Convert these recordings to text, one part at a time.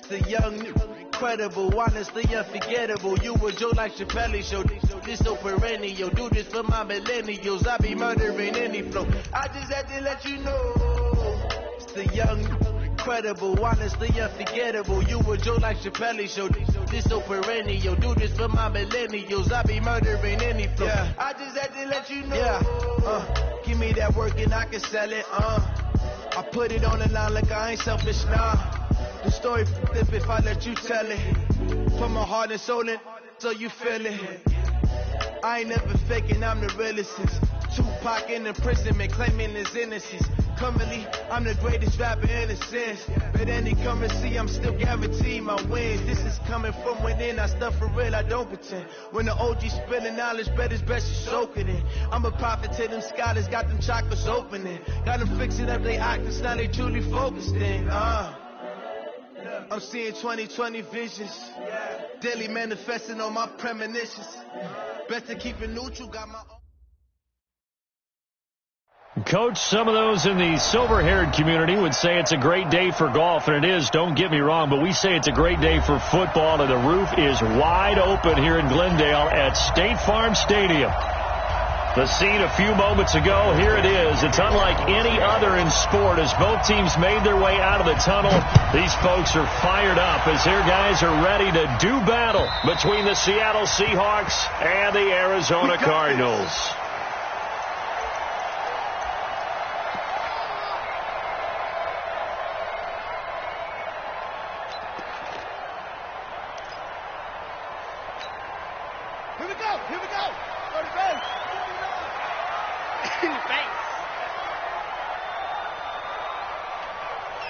The young, incredible, honestly unforgettable. You a Joe like Chappelle show. This so perennial. Do this for my millennials. I be murdering any flow. I just had to let you know. It's the young, incredible, honestly unforgettable. You a Joe like Chappelle show. This so perennial. Do this for my millennials. I be murdering any flow. Yeah. I just had to let you know. Yeah. Give me that work and I can sell it. I put it on the line like I ain't selfish, nah. The story flip if I let you tell it. Put my heart and soul in so you feel it. I ain't never faking, I'm the realest. Tupac in imprisonment, claiming his innocence. Currently, I'm the greatest rapper in a sense. But any currency, I'm still guaranteed my wins. This is coming from within, I stuff for real, I don't pretend. When the OG spilling knowledge, bet it's best to soak it in. I'm a prophet to them scholars, got them chakras opening. Got them fixing up they octaves, now they truly focused in. I'm seeing 2020 visions. Daily manifesting on my premonitions. Best to keep it neutral, got my own. Coach, some of those in the silver-haired community would say it's a great day for golf, and it is, don't get me wrong, but we say it's a great day for football, and the roof is wide open here in Glendale at State Farm Stadium. The scene a few moments ago, here it is. It's unlike any other in sport as both teams made their way out of the tunnel. These folks are fired up as their guys are ready to do battle between the Seattle Seahawks and the Arizona Cardinals. Here we go, here we go. Go to base. In the face.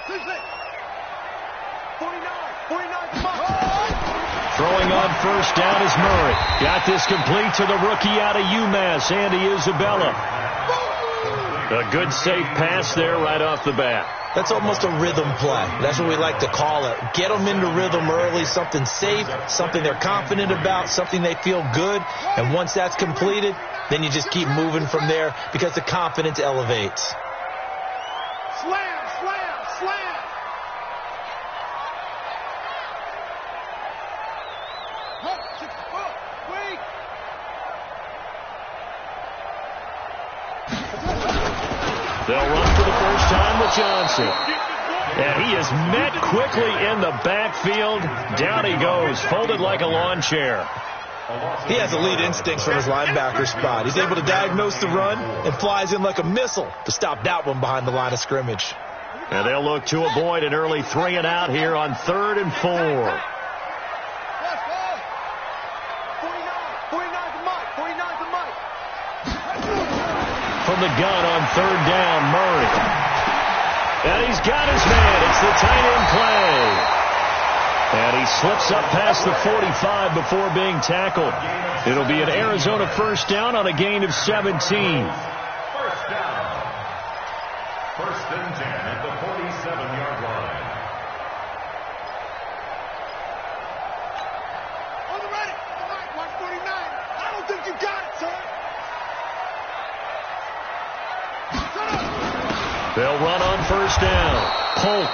Who's it? 49, come on. Throwing on first down is Murray. Got this complete to the rookie out of UMass, Andy Isabella. A good safe pass there right off the bat. That's almost a rhythm play. That's what we like to call it. Get them into rhythm early, something safe, something they're confident about, something they feel good. And once that's completed, then you just keep moving from there because the confidence elevates. Slam, slam, slam. Wait. They'll run for the first time with Johnson. And he is met quickly in the backfield. Down he goes, folded like a lawn chair. He has elite instincts from his linebacker spot. He's able to diagnose the run and flies in like a missile to stop that one behind the line of scrimmage. And they'll look to avoid an early 3 and out here on 3rd and 4. From the gun on 3rd down, Murray. And he's got his man. It's the tight end play. And he slips up past the 45 before being tackled. It'll be an Arizona first down on a gain of 17. First down. 1st and 10 at the 47-yard line. On the ready. 149. I don't think you got it, son. They'll run on first down. Polk.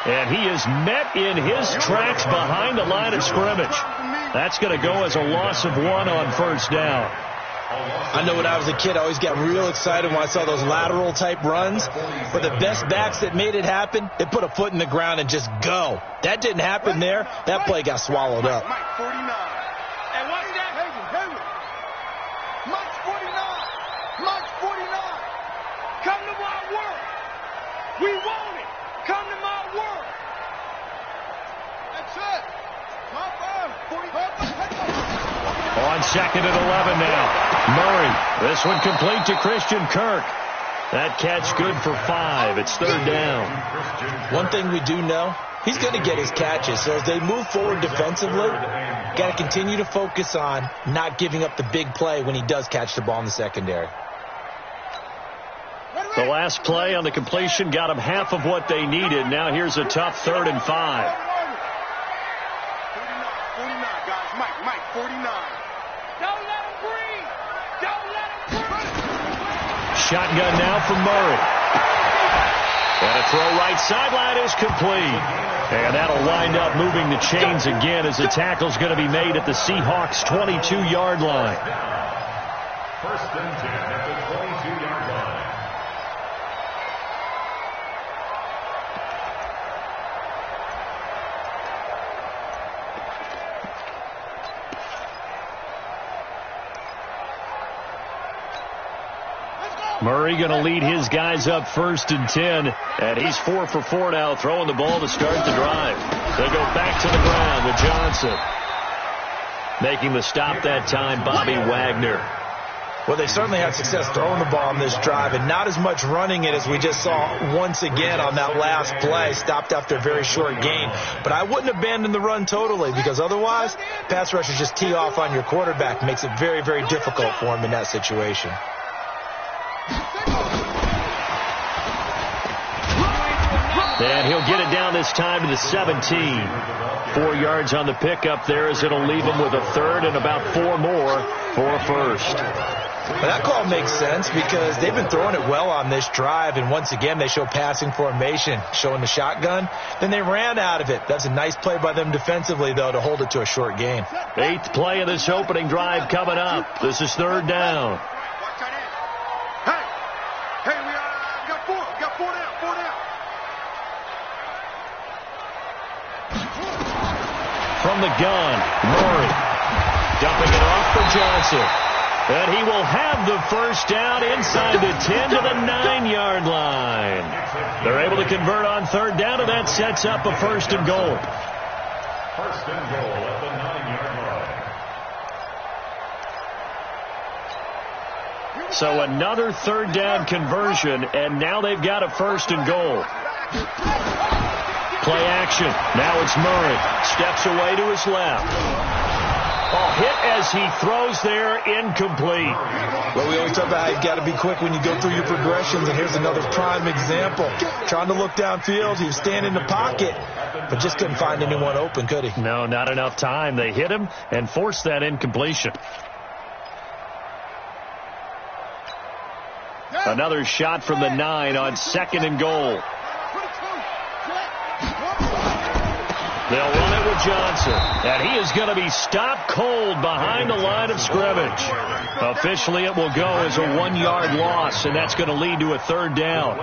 And he is met in his tracks behind the line of scrimmage. That's going to go as a loss of 1 on first down. I know when I was a kid, I always got real excited when I saw those lateral type runs. But the best backs that made it happen, they put a foot in the ground and just go. That didn't happen there. That play got swallowed up. Mike 49. And what's that? Haven. Mike 49. Mike 49. Come to my world. We want it. Come to my world. That's it. On 2nd and 11 now. Murray. This one complete to Christian Kirk. That catch good for 5. It's 3rd down. One thing we do know, he's going to get his catches. So as they move forward defensively, got to continue to focus on not giving up the big play when he does catch the ball in the secondary. The last play on the completion got them half of what they needed. Now here's a tough 3rd and 5. 49, guys. Mike 49. Don't let him breathe. Don't let him breathe. Shotgun now from Murray. And a throw right sideline is complete. And that'll wind up moving the chains again as the tackle's going to be made at the Seahawks' 22-yard line. First and 10 at the 22-yard line. Murray going to lead his guys up first and 10, and he's 4 for 4 now, throwing the ball to start the drive. They go back to the ground with Johnson. Making the stop that time, Bobby Wagner. Well, they certainly had success throwing the ball on this drive, and not as much running it as we just saw once again on that last play. Stopped after a very short gain. But I wouldn't abandon the run totally, because otherwise, pass rushers just tee off on your quarterback. Makes it very, very difficult for him in that situation. And he'll get it down this time to the 17. 4 yards on the pickup there as it'll leave him with a third and about 4 more for a first. Well, that call makes sense because they've been throwing it well on this drive, and once again they show passing formation, showing the shotgun. Then they ran out of it. That's a nice play by them defensively, though, to hold it to a short gain. 8th play of this opening drive coming up. This is third down. From the gun, Murray dumping it off for Johnson. And he will have the first down inside the 10 to the 9-yard line. They're able to convert on third down, and that sets up a first and goal. First and goal at the 9-yard line. So another third down conversion, and now they've got a first and goal. Play action. Now it's Murray. Steps away to his left. Oh, hit as he throws there, incomplete. Well, we always talk about how you've got to be quick when you go through your progressions, and here's another prime example. Trying to look downfield, he was standing in the pocket, but just couldn't find anyone open, could he? No, not enough time. They hit him and forced that incompletion. Another shot from the 9 on second and goal. They'll run it with Johnson, and he is going to be stopped cold behind the line of scrimmage. Officially, it will go as a 1-yard loss, and that's going to lead to a third down.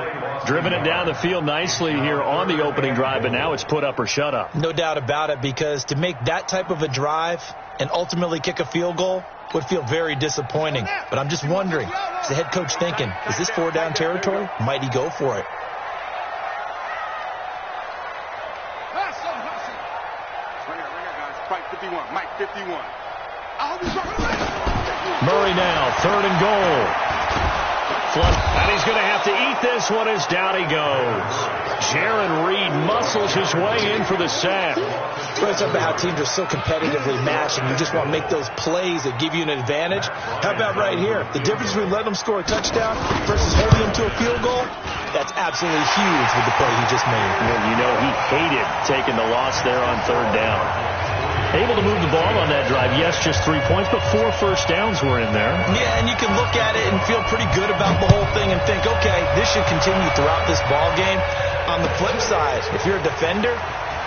Driven it down the field nicely here on the opening drive, but now it's put up or shut up. No doubt about it, because to make that type of a drive and ultimately kick a field goal would feel very disappointing. But I'm just wondering, is the head coach thinking, is this 4-down territory? Might he go for it? Mike 51. Murray now, third and goal. And he's going to have to eat this one as down he goes. Jaron Reed muscles his way in for the sack. It's about how teams are so competitively matched, and you just want to make those plays that give you an advantage. How about right here? The difference between letting them score a touchdown versus holding them to a field goal, that's absolutely huge with the play he just made. Well, you know, he hated taking the loss there on third down. Able to move the ball on that drive. Yes, just 3 points, but 4 first downs were in there. Yeah, and you can look at it and feel pretty good about the whole thing and think, okay, this should continue throughout this ball game. On the flip side, if you're a defender,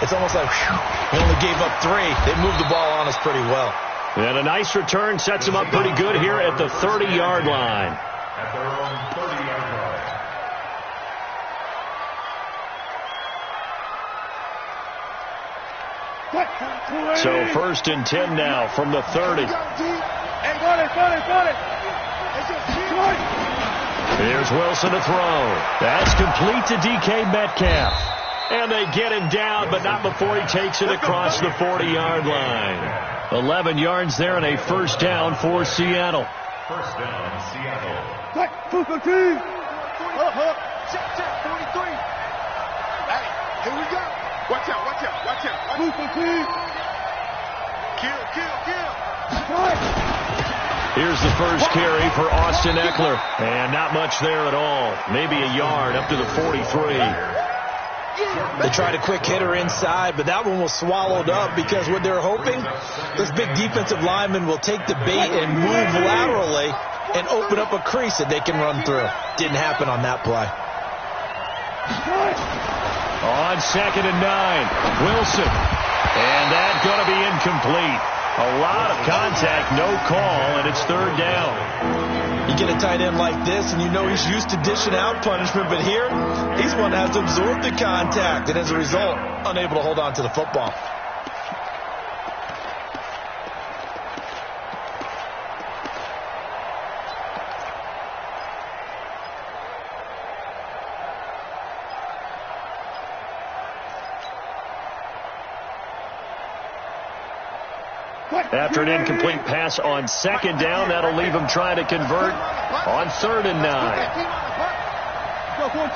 it's almost like, whew, we only gave up 3. They moved the ball on us pretty well. And a nice return sets them up pretty good here at the 30-yard line. At their own 30-yard line. So first and 10 now from the 30. Here's Wilson to throw. That's complete to DK Metcalf. And they get him down, but not before he takes it across the 40-yard line. 11 yards there and a first down for Seattle. First down, Seattle. Hey, here we go. Watch out, watch out, watch out. Kill. Here's the first carry for Austin Eckler. And not much there at all. Maybe a yard up to the 43. They tried a quick hitter inside, but that one was swallowed up because what they're hoping, this big defensive lineman will take the bait and move laterally and open up a crease that they can run through. Didn't happen on that play. On 2nd and 9, Wilson. And that's going to be incomplete. A lot of contact, no call, and it's 3rd down. You get a tight end like this, and you know he's used to dishing out punishment, but here, he's one that has to absorb the contact, and as a result, unable to hold on to the football. After an incomplete pass on 2nd down, that'll leave him trying to convert on 3rd and 9. Go 14.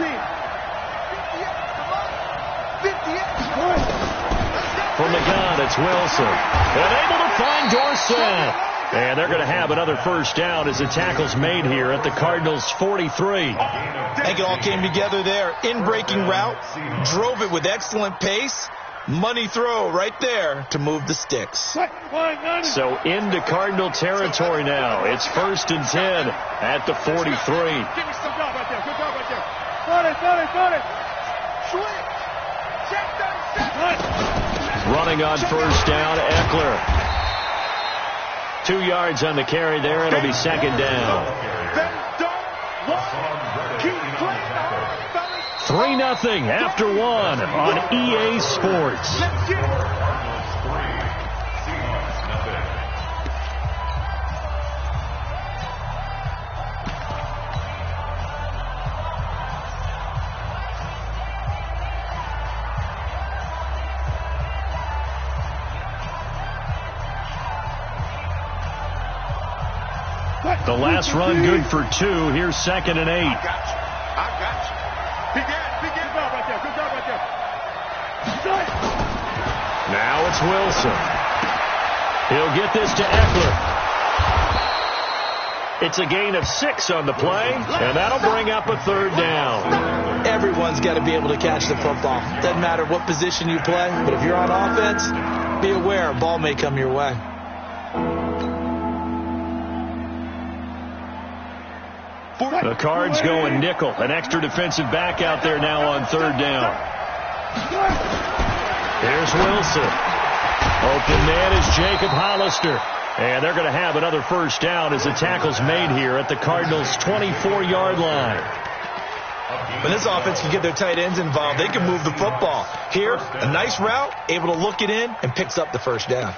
From the gun, it's Wilson. And able to find Dorsett. And they're going to have another 1st down as the tackle's made here at the Cardinals' 43. I think it all came together there. In-breaking route, drove it with excellent pace. Money throw right there to move the sticks. So into Cardinal territory now. It's 1st and 10 at the 43. Give me some job right there. Good job right there. Got it. Switch. Check 37. Running on 1st down, Eckler. 2 yards on the carry there. It'll be 2nd down. They don't want. Keep playing hard, fellas. 3-0 after 1 on EA Sports. Let's get it. The last run good for 2. Here's 2nd and 8. I got you. Begin. Good job right there. Now it's Wilson. He'll get this to Eckler. It's a gain of 6 on the play, and that'll bring up a 3rd down. Everyone's got to be able to catch the football. Doesn't matter what position you play, but if you're on offense, be aware a ball may come your way. The Cards going nickel. An extra defensive back out there now on 3rd down. Here's Wilson. Open man is Jacob Hollister. And they're going to have another 1st down as the tackle's made here at the Cardinals' 24-yard line. When this offense can get their tight ends involved, they can move the football. Here, a nice route, able to look it in, and picks up the 1st down.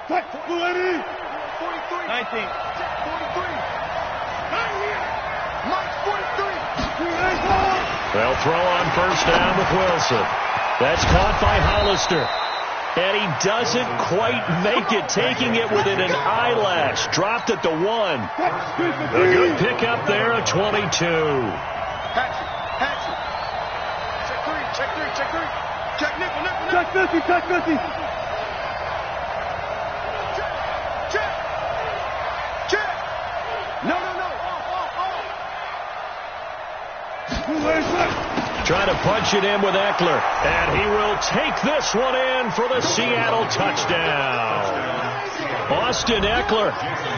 43. 19. 43. They'll throw on 1st down with Wilson. That's caught by Hollister. And he doesn't quite make it, taking it within an eyelash. Dropped at the 1. A good pickup there at 22. Hatchet. Check 3. Check nickel. Check 50. Check. No. Trying to punch it in with Eckler. And he will take this one in for the Seattle touchdown. Austin Eckler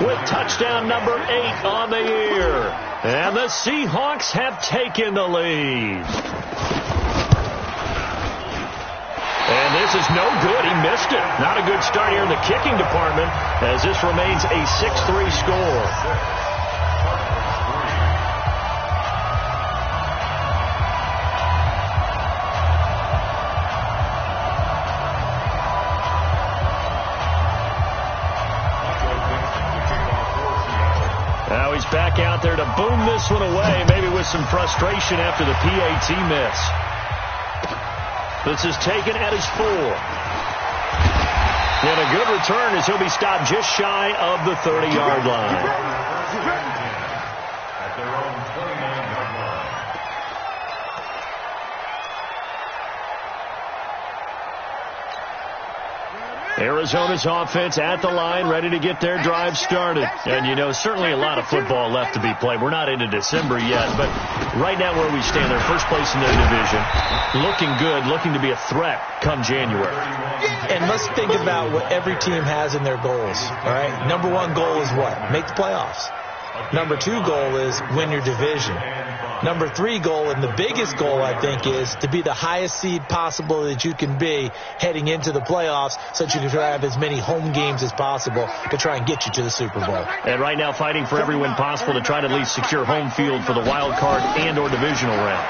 with touchdown number 8 on the year. And the Seahawks have taken the lead. And this is no good. He missed it. Not a good start here in the kicking department as this remains a 6-3 score. Now he's back out there to boom this one away, maybe with some frustration after the PAT miss. This is taken at his 4. And a good return as he'll be stopped just shy of the 30-yard line. Arizona's offense at the line, ready to get their drive started. And, you know, certainly a lot of football left to be played. We're not into December yet, but right now where we stand, they're first place in their division. Looking good, looking to be a threat come January. And let's think about what every team has in their goals, all right? Number 1 goal is what? Make the playoffs. Number 2 goal is win your division. Number 3 goal, and the biggest goal, I think, is to be the highest seed possible that you can be heading into the playoffs so that you can try to have as many home games as possible to try and get you to the Super Bowl. And right now fighting for every win possible to try to at least secure home field for the wild card and or divisional round.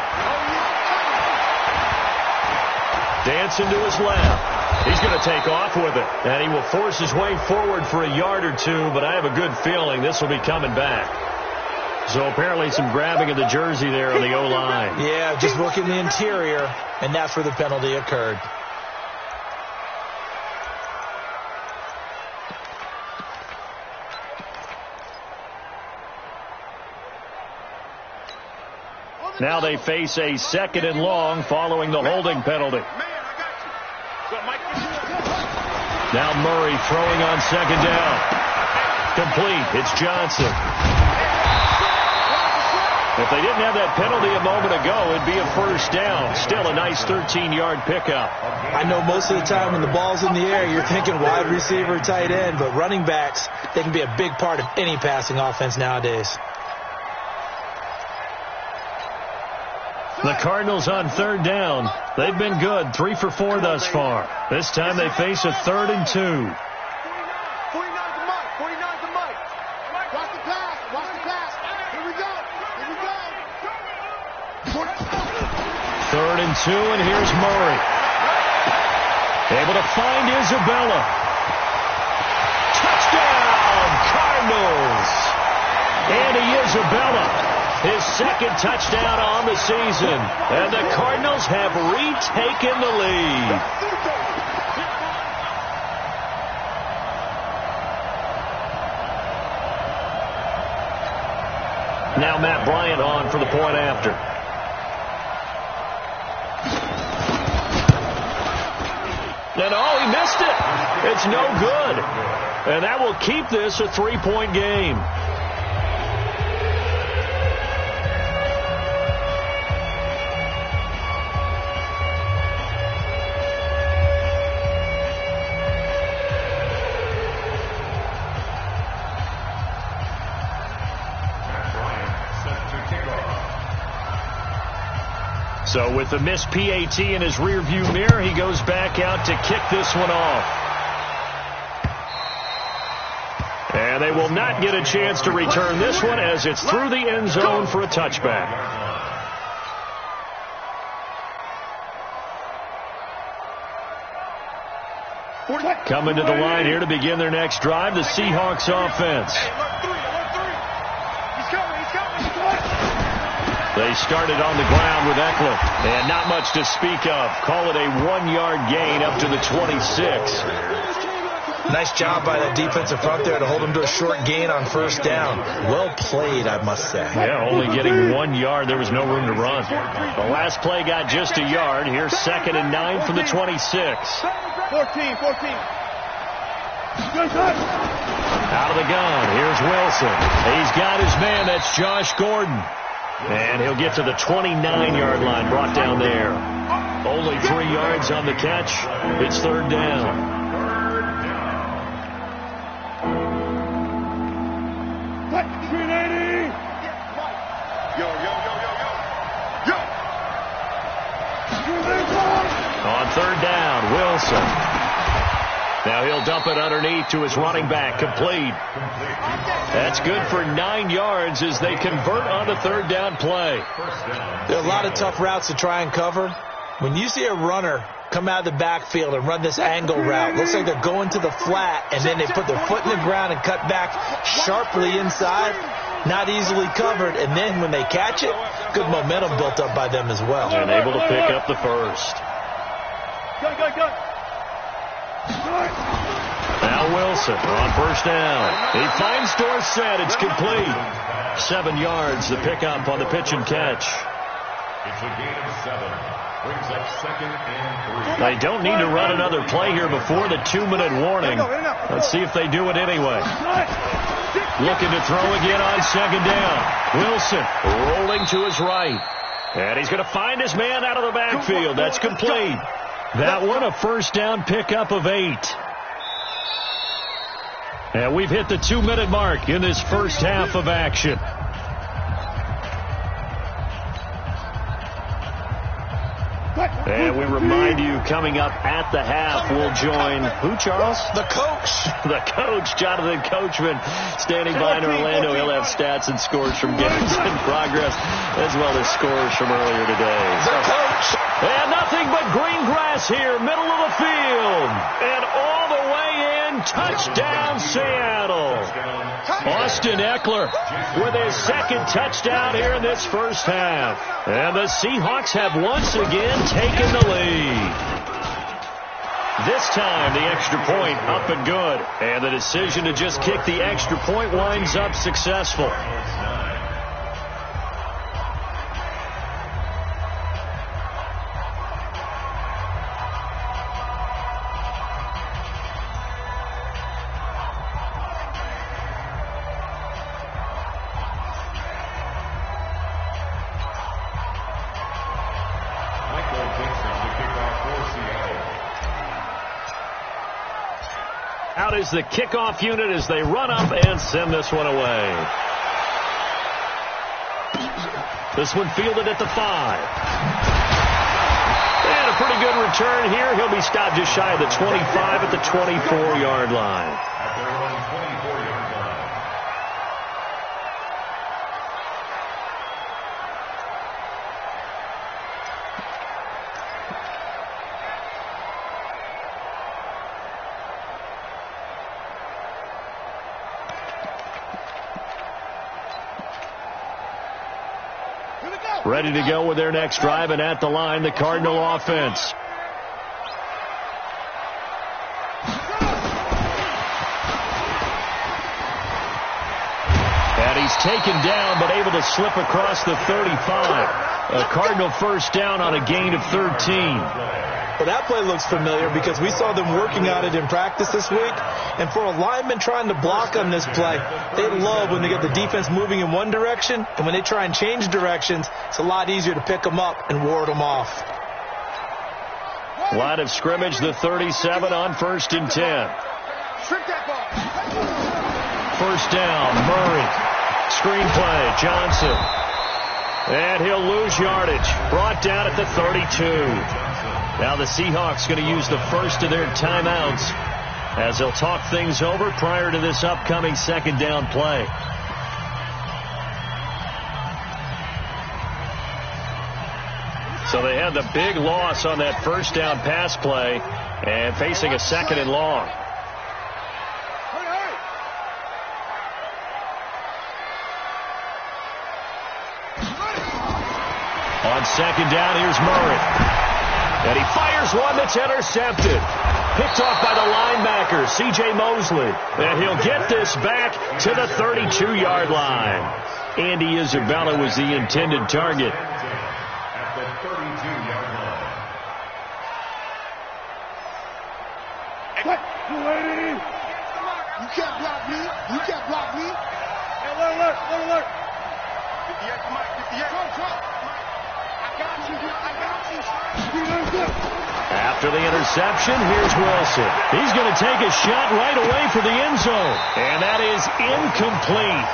Dancing to his left. He's going to take off with it. And he will force his way forward for a yard or two, but I have a good feeling this will be coming back. So apparently some grabbing of the jersey there on the O-line. Yeah, just working the interior, and that's where the penalty occurred. Now they face a 2nd and long following the holding penalty. Now Murray throwing on 2nd down. Complete. It's Johnson. If they didn't have that penalty a moment ago, it'd be a 1st down. Still a nice 13-yard pickup. I know most of the time when the ball's in the air, you're thinking wide receiver, tight end, but running backs, they can be a big part of any passing offense nowadays. The Cardinals on 3rd down. They've been good, 3 for 4 thus far. This time they face a 3rd and 2. 3rd and 2, and here's Murray. Able to find Isabella. Touchdown, Cardinals. Andy Isabella, his 2nd touchdown on the season. And the Cardinals have retaken the lead. Now Matt Bryant on for the point after. And oh, he missed it. It's no good. And that will keep this a 3-point game. So with the missed PAT in his rearview mirror, he goes back out to kick this one off. And they will not get a chance to return this one as it's through the end zone for a touchback. Coming to the line here to begin their next drive, the Seahawks offense. They started on the ground with Eckler, and not much to speak of. Call it a 1-yard gain up to the 26. Nice job by that defensive front there to hold him to a short gain on 1st down. Well played, I must say. Yeah, only getting 1 yard. There was no room to run. The last play got just a yard. Here's 2nd and 9 from the 26. 14. Out of the gun. Here's Wilson. He's got his man. That's Josh Gordon. And he'll get to the 29-yard line, brought down there. Only 3 yards on the catch. It's 3rd down. On 3rd down, Wilson. Now he'll dump it underneath to his running back, complete. That's good for 9 yards as they convert on the 3rd down play. There are a lot of tough routes to try and cover. When you see a runner come out of the backfield and run this angle route, looks like they're going to the flat, and then they put their foot in the ground and cut back sharply inside. Not easily covered, and then when they catch it, good momentum built up by them as well. And able to pick up the first. Go. Now Wilson on 1st down. He finds Dorsett. It's complete. 7 yards, the pickup on the pitch and catch. It's a gain of 7. Brings up 2nd and 3. They don't need to run another play here before the 2-minute warning. Let's see if they do it anyway. Looking to throw again on 2nd down. Wilson rolling to his right. And he's going to find his man out of the backfield. That's complete. That one a 1st down pickup of 8. And we've hit the 2-minute mark in this first half of action. we remind you, coming up at the half, we'll join who, Charles? The coach. The coach, Jonathan Coachman, standing by in Orlando. He'll have stats and scores from games in progress, as well as scores from earlier today. The coach. And nothing but green grass here, middle of the field. And all the way in, touchdown Seattle. Austin Eckler with his second touchdown here in this first half. And the Seahawks have once again taken the lead. This time the extra point up and good. And the decision to just kick the extra point winds up successful. Out is the kickoff unit as they run up and send this one away. This one fielded at the 5. And a pretty good return here. He'll be stopped just shy of the 25 at the 24-yard line. Ready to go with their next drive, and at the line, the Cardinal offense. And he's taken down, but able to slip across the 35. A Cardinal first down on a gain of 13. Well, that play looks familiar because we saw them working on it in practice this week. And for a lineman trying to block on this play, they love when they get the defense moving in one direction. And when they try and change directions, it's a lot easier to pick them up and ward them off. Line of scrimmage, the 37 on 1st and 10. First down, Murray. Screen play, Johnson. And he'll lose yardage. Brought down at the 32. Now the Seahawks going to use the first of their timeouts as they'll talk things over prior to this upcoming second down play. So they had the big loss on that first down pass play and facing a second and long. On second down, here's Murray. And he fires one that's intercepted. Picked off by the linebacker, C.J. Mosley. And he'll get this back to the 32-yard line. Andy Isabella was the intended target. At the 32-yard line. You can't block me. You can't block me. Hey, alert. After the interception, here's Wilson. He's going to take a shot right away for the end zone. And that is incomplete.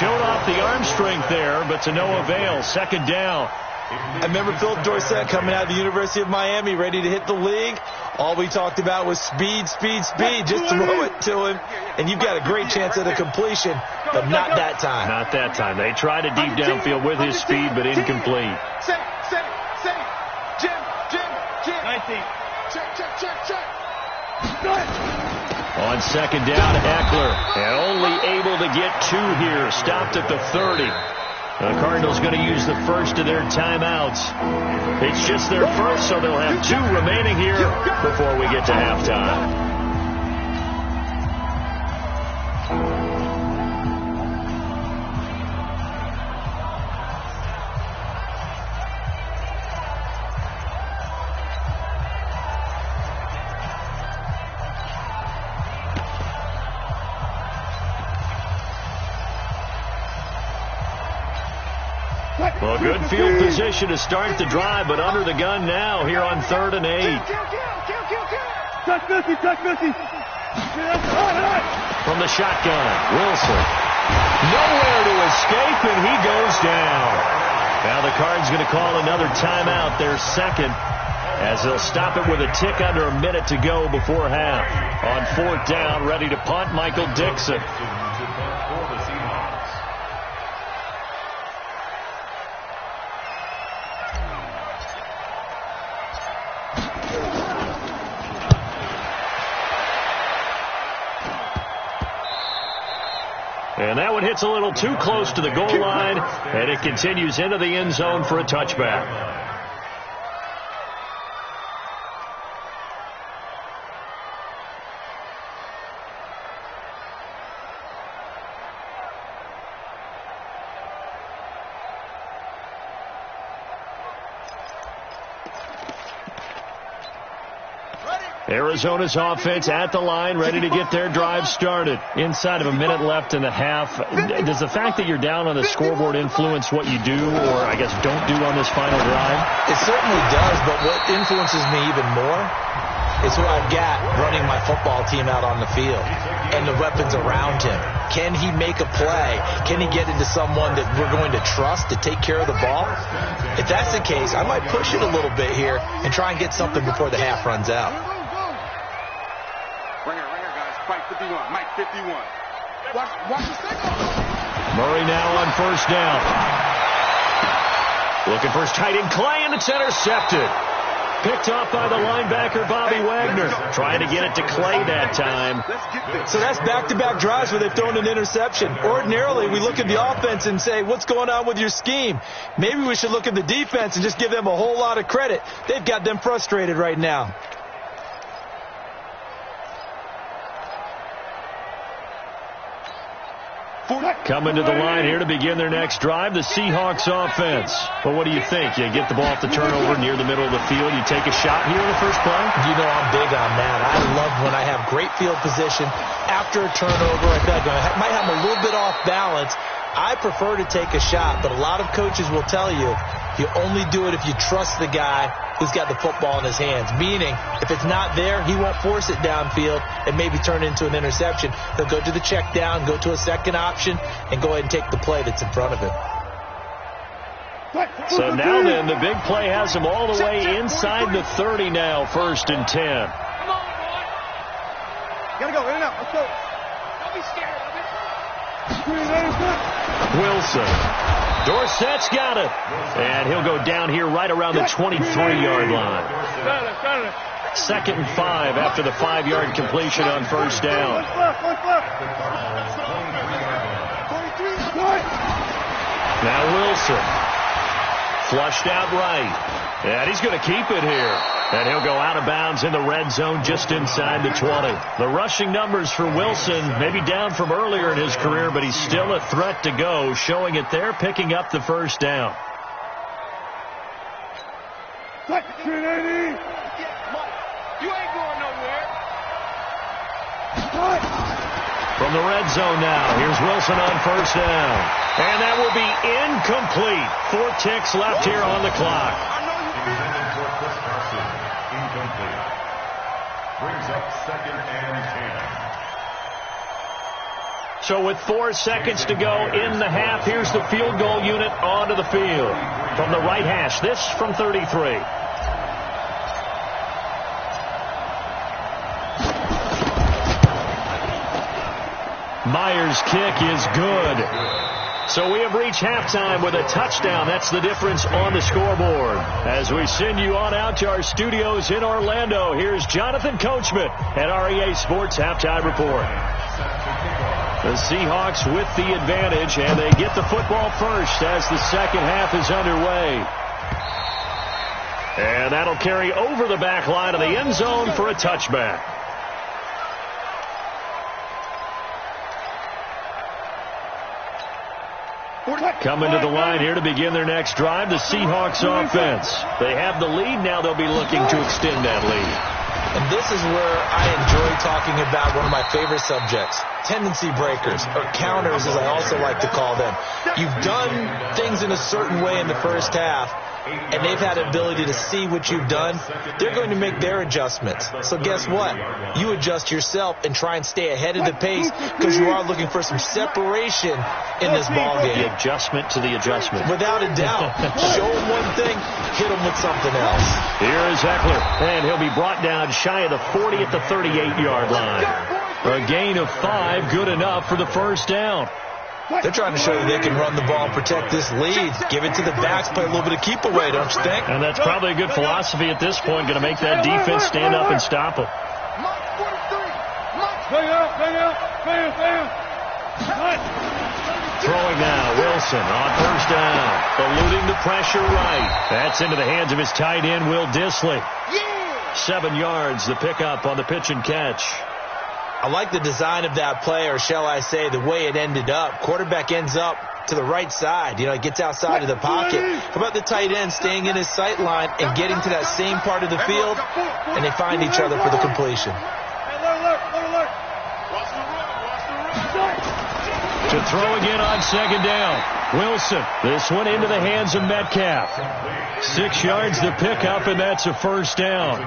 Showed off the arm strength there, but to no avail. Second down. I remember Phil Dorsett coming out of the University of Miami ready to hit the league. All we talked about was speed. Just throw it to him, and you've got a great chance at a completion, but not that time. Not that time. They tried a deep downfield with his speed, but incomplete. Jim. 19. Check. On second down, Eckler, and only able to get 2 here. Stopped at the 30. The Cardinals going to use the first of their timeouts. It's just their first, so they'll have 2 remaining here before we get to halftime. Well, good field position to start the drive, but under the gun now here on 3rd and 8. Touch Missy. From the shotgun, Wilson. Nowhere to escape, and he goes down. Now the Cards going to call another timeout, their second. as they'll stop it with a tick under a minute to go before half. On 4th down, ready to punt, Michael Dixon. And that one hits a little too close to the goal line, and it continues into the end zone for a touchback. Arizona's offense at the line, ready to get their drive started. Inside of a minute left in the half. Does the fact that you're down on the scoreboard influence what you do, or I guess don't do on this final drive? It certainly does, but what influences me even more is who I've got running my football team out on the field and the weapons around him. Can he make a play? Can he get into someone that we're going to trust to take care of the ball? If that's the case, I might push it a little bit here and try and get something before the half runs out. Right here, guys. Mike 51. Mike 51. Watch the second. Murray now on 1st down. Looking for his tight end, Clay, and it's intercepted. Picked off by the linebacker, Bobby Wagner. Trying to get it to Clay that time. So that's back-to-back drives where they've thrown an interception. Ordinarily, we look at the offense and say, what's going on with your scheme? Maybe we should look at the defense and just give them a whole lot of credit. They've got them frustrated right now. Coming to the line here to begin their next drive, the Seahawks offense. Well, what do you think? You get the ball off the turnover near the middle of the field. You take a shot here in the first play? You know I'm big on that. I love when I have great field position. After a turnover, I feel like I might have a little bit off balance. I prefer to take a shot, but a lot of coaches will tell you you only do it if you trust the guy who's got the football in his hands. Meaning, if it's not there, he won't force it downfield and maybe turn it into an interception. He'll go to the check down, go to a second option, and go ahead and take the play that's in front of him. So now then, the big play has him all the way inside the 30 now, 1st and 10. Come on, boy. Gotta go, in and out. Let's go. Don't be scared of it. Wilson. Dorsett's got it. And he'll go down here right around the 23-yard line. 2nd and 5 after the 5-yard completion on 1st down. Now Wilson. Flushed out right. And he's going to keep it here. And he'll go out of bounds in the red zone just inside the 20. The rushing numbers for Wilson maybe down from earlier in his career, but he's still a threat to go, showing it there, picking up the 1st down. You ain't going nowhere. From the red zone now, here's Wilson on 1st down. And that will be incomplete. 4 ticks left here on the clock. Incomplete. Brings up 2nd and 10. So with 4 seconds to go in the half, here's the field goal unit onto the field. From the right hash, this from 33. Myers' kick is good. So we have reached halftime with a touchdown. That's the difference on the scoreboard. As we send you on out to our studios in Orlando, here's Jonathan Coachman at REA Sports Halftime Report. The Seahawks with the advantage, and they get the football first as the second half is underway. And that'll carry over the back line of the end zone for a touchback. Coming to the line here to begin their next drive, the Seahawks offense. They have the lead. Now they'll be looking to extend that lead. And this is where I enjoy talking about one of my favorite subjects, tendency breakers, or counters as I also like to call them. You've done things in a certain way in the first half. and they've had an ability to see what you've done, they're going to make their adjustments. So guess what? You adjust yourself and try and stay ahead of the pace because you are looking for some separation in this ball game. The adjustment to the adjustment. Without a doubt. Show them one thing, hit them with something else. Here is Ekeler, and he'll be brought down shy of the 40 at the 38-yard line. A gain of 5, good enough for the first down. They're trying to show you they can run the ball and protect this lead. Give it to the backs, play a little bit of keep away, don't you think? And that's probably a good philosophy at this point, going to make that defense stand up and stop them. Throwing now, Wilson on first down, eluding the pressure right. That's into the hands of his tight end, Will Dissly. 7 yards, the pickup on the pitch and catch. I like the design of that play, or shall I say the way it ended up. Quarterback ends up to the right side. You know, it gets outside of the pocket. How about the tight end staying in his sight line and getting to that same part of the field, and they find each other for the completion. To throw again on second down. Wilson, this one into the hands of Metcalf. 6 yards the pickup, and that's a first down.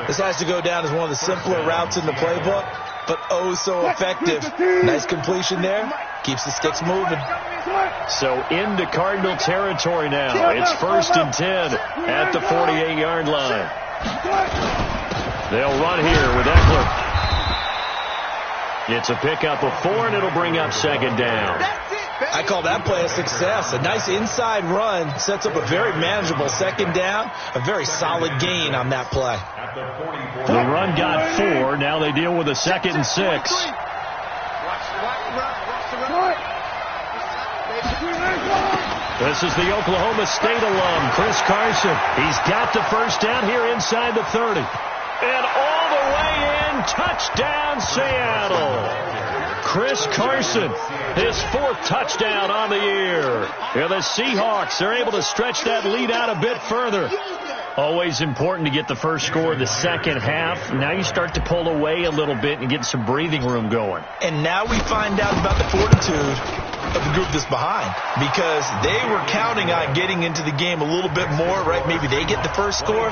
This has to go down as one of the simpler routes in the playbook, but oh so effective. Nice completion there. Keeps the sticks moving. So into Cardinal territory now. It's 1st and 10 at the 48-yard line. They'll run here with Ekeler. It's a pickup of 4, and it'll bring up second down. I call that play a success. A nice inside run sets up a very manageable second down. A very solid gain on that play. The run got 4. Now they deal with a 2nd and 6. This is the Oklahoma State alum, Chris Carson. He's got the first down here inside the 30. And all the way in, touchdown Seattle. Chris Carson, his 4th touchdown on the year. Yeah, the Seahawks are able to stretch that lead out a bit further. Always important to get the first score of the second half. Now you start to pull away a little bit and get some breathing room going. And now we find out about the fortitude of the group that's behind, because they were counting on getting into the game a little bit more, right? Maybe they get the first score.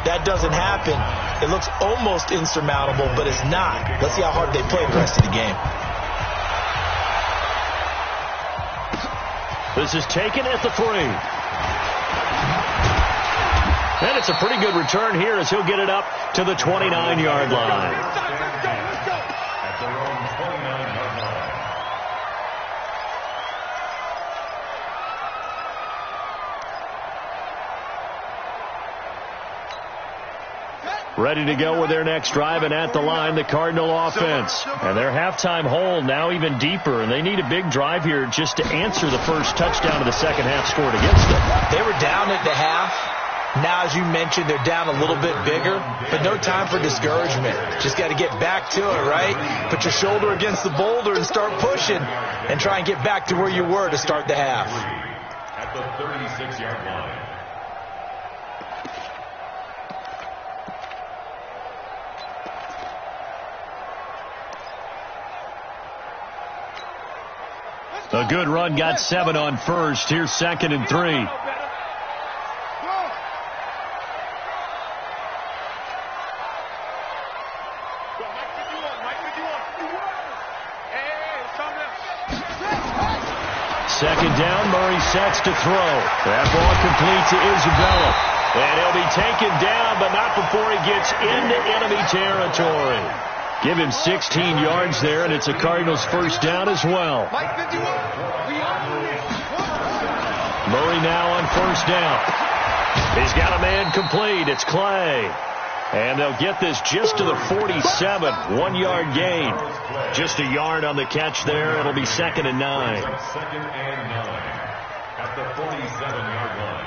That doesn't happen. It looks almost insurmountable, but it's not. Let's see how hard they play the rest of the game. This is taken at the 3. And it's a pretty good return here as he'll get it up to the 29-yard line. Ready to go with their next drive, and at the line, the Cardinal offense. And their halftime hole now even deeper, and they need a big drive here just to answer the first touchdown of the second half scored against them. They were down at the half. Now, as you mentioned, they're down a little bit bigger, but no time for discouragement. Just got to get back to it, right? Put your shoulder against the boulder and start pushing and try and get back to where you were to start the half. At the 36-yard line. A good run got 7 on first. Here's 2nd and 3. Second down, Murray sets to throw. That ball complete to Isabella. And he'll be taken down, but not before he gets into enemy territory. Give him 16 yards there, and it's a Cardinals first down as well. Murray now on first down. He's got a man complete. It's Clay. And they'll get this just to the 47. 1-yard gain. Just a yard on the catch there. It'll be 2nd and 9. 2nd and 9 at the 47-yard line.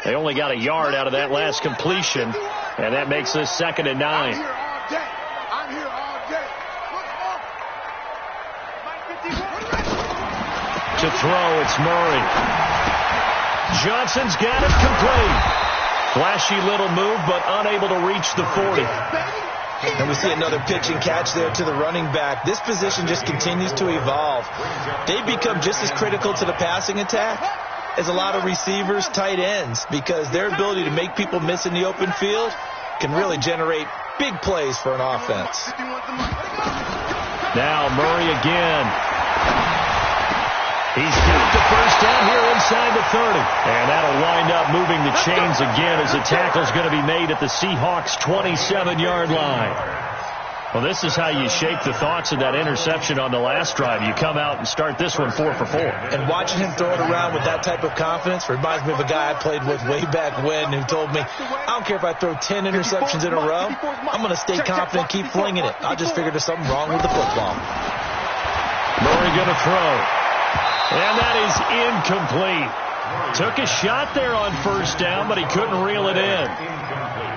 They only got a yard out of that last completion, and that makes this 2nd and 9. I'm here all day. To throw, it's Murray. Johnson's got it complete. Flashy little move, but unable to reach the 40. And we see another pitch and catch there to the running back. This position just continues to evolve. They become just as critical to the passing attack as a lot of receivers, tight ends, because their ability to make people miss in the open field can really generate big plays for an offense. Now Murray again. He's got the first down here inside the 30. And that'll wind up moving the chains again as the tackle's going to be made at the Seahawks' 27-yard line. Well, this is how you shake the thoughts of that interception on the last drive. You come out and start this one 4 for 4. And watching him throw it around with that type of confidence reminds me of a guy I played with way back when who told me, I don't care if I throw 10 interceptions in a row, I'm going to stay confident, keep flinging it. I just figured there's something wrong with the football. Murray going to throw. And that is incomplete. Took a shot there on first down, but he couldn't reel it in.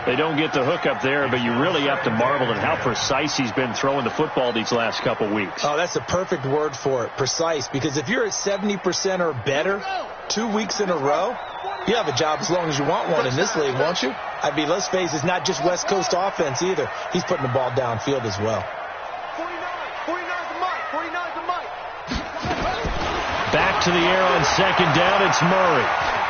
They don't get the hook up there, but you really have to marvel at how precise he's been throwing the football these last couple weeks. Oh, that's the perfect word for it, precise, because if you're at 70% or better 2 weeks in a row, you have a job as long as you want one in this league, won't you? I mean, let's face it, it's not just West Coast offense either. He's putting the ball downfield as well. 49's the mic. 49's the mic. Back to the air on second down, it's Murray.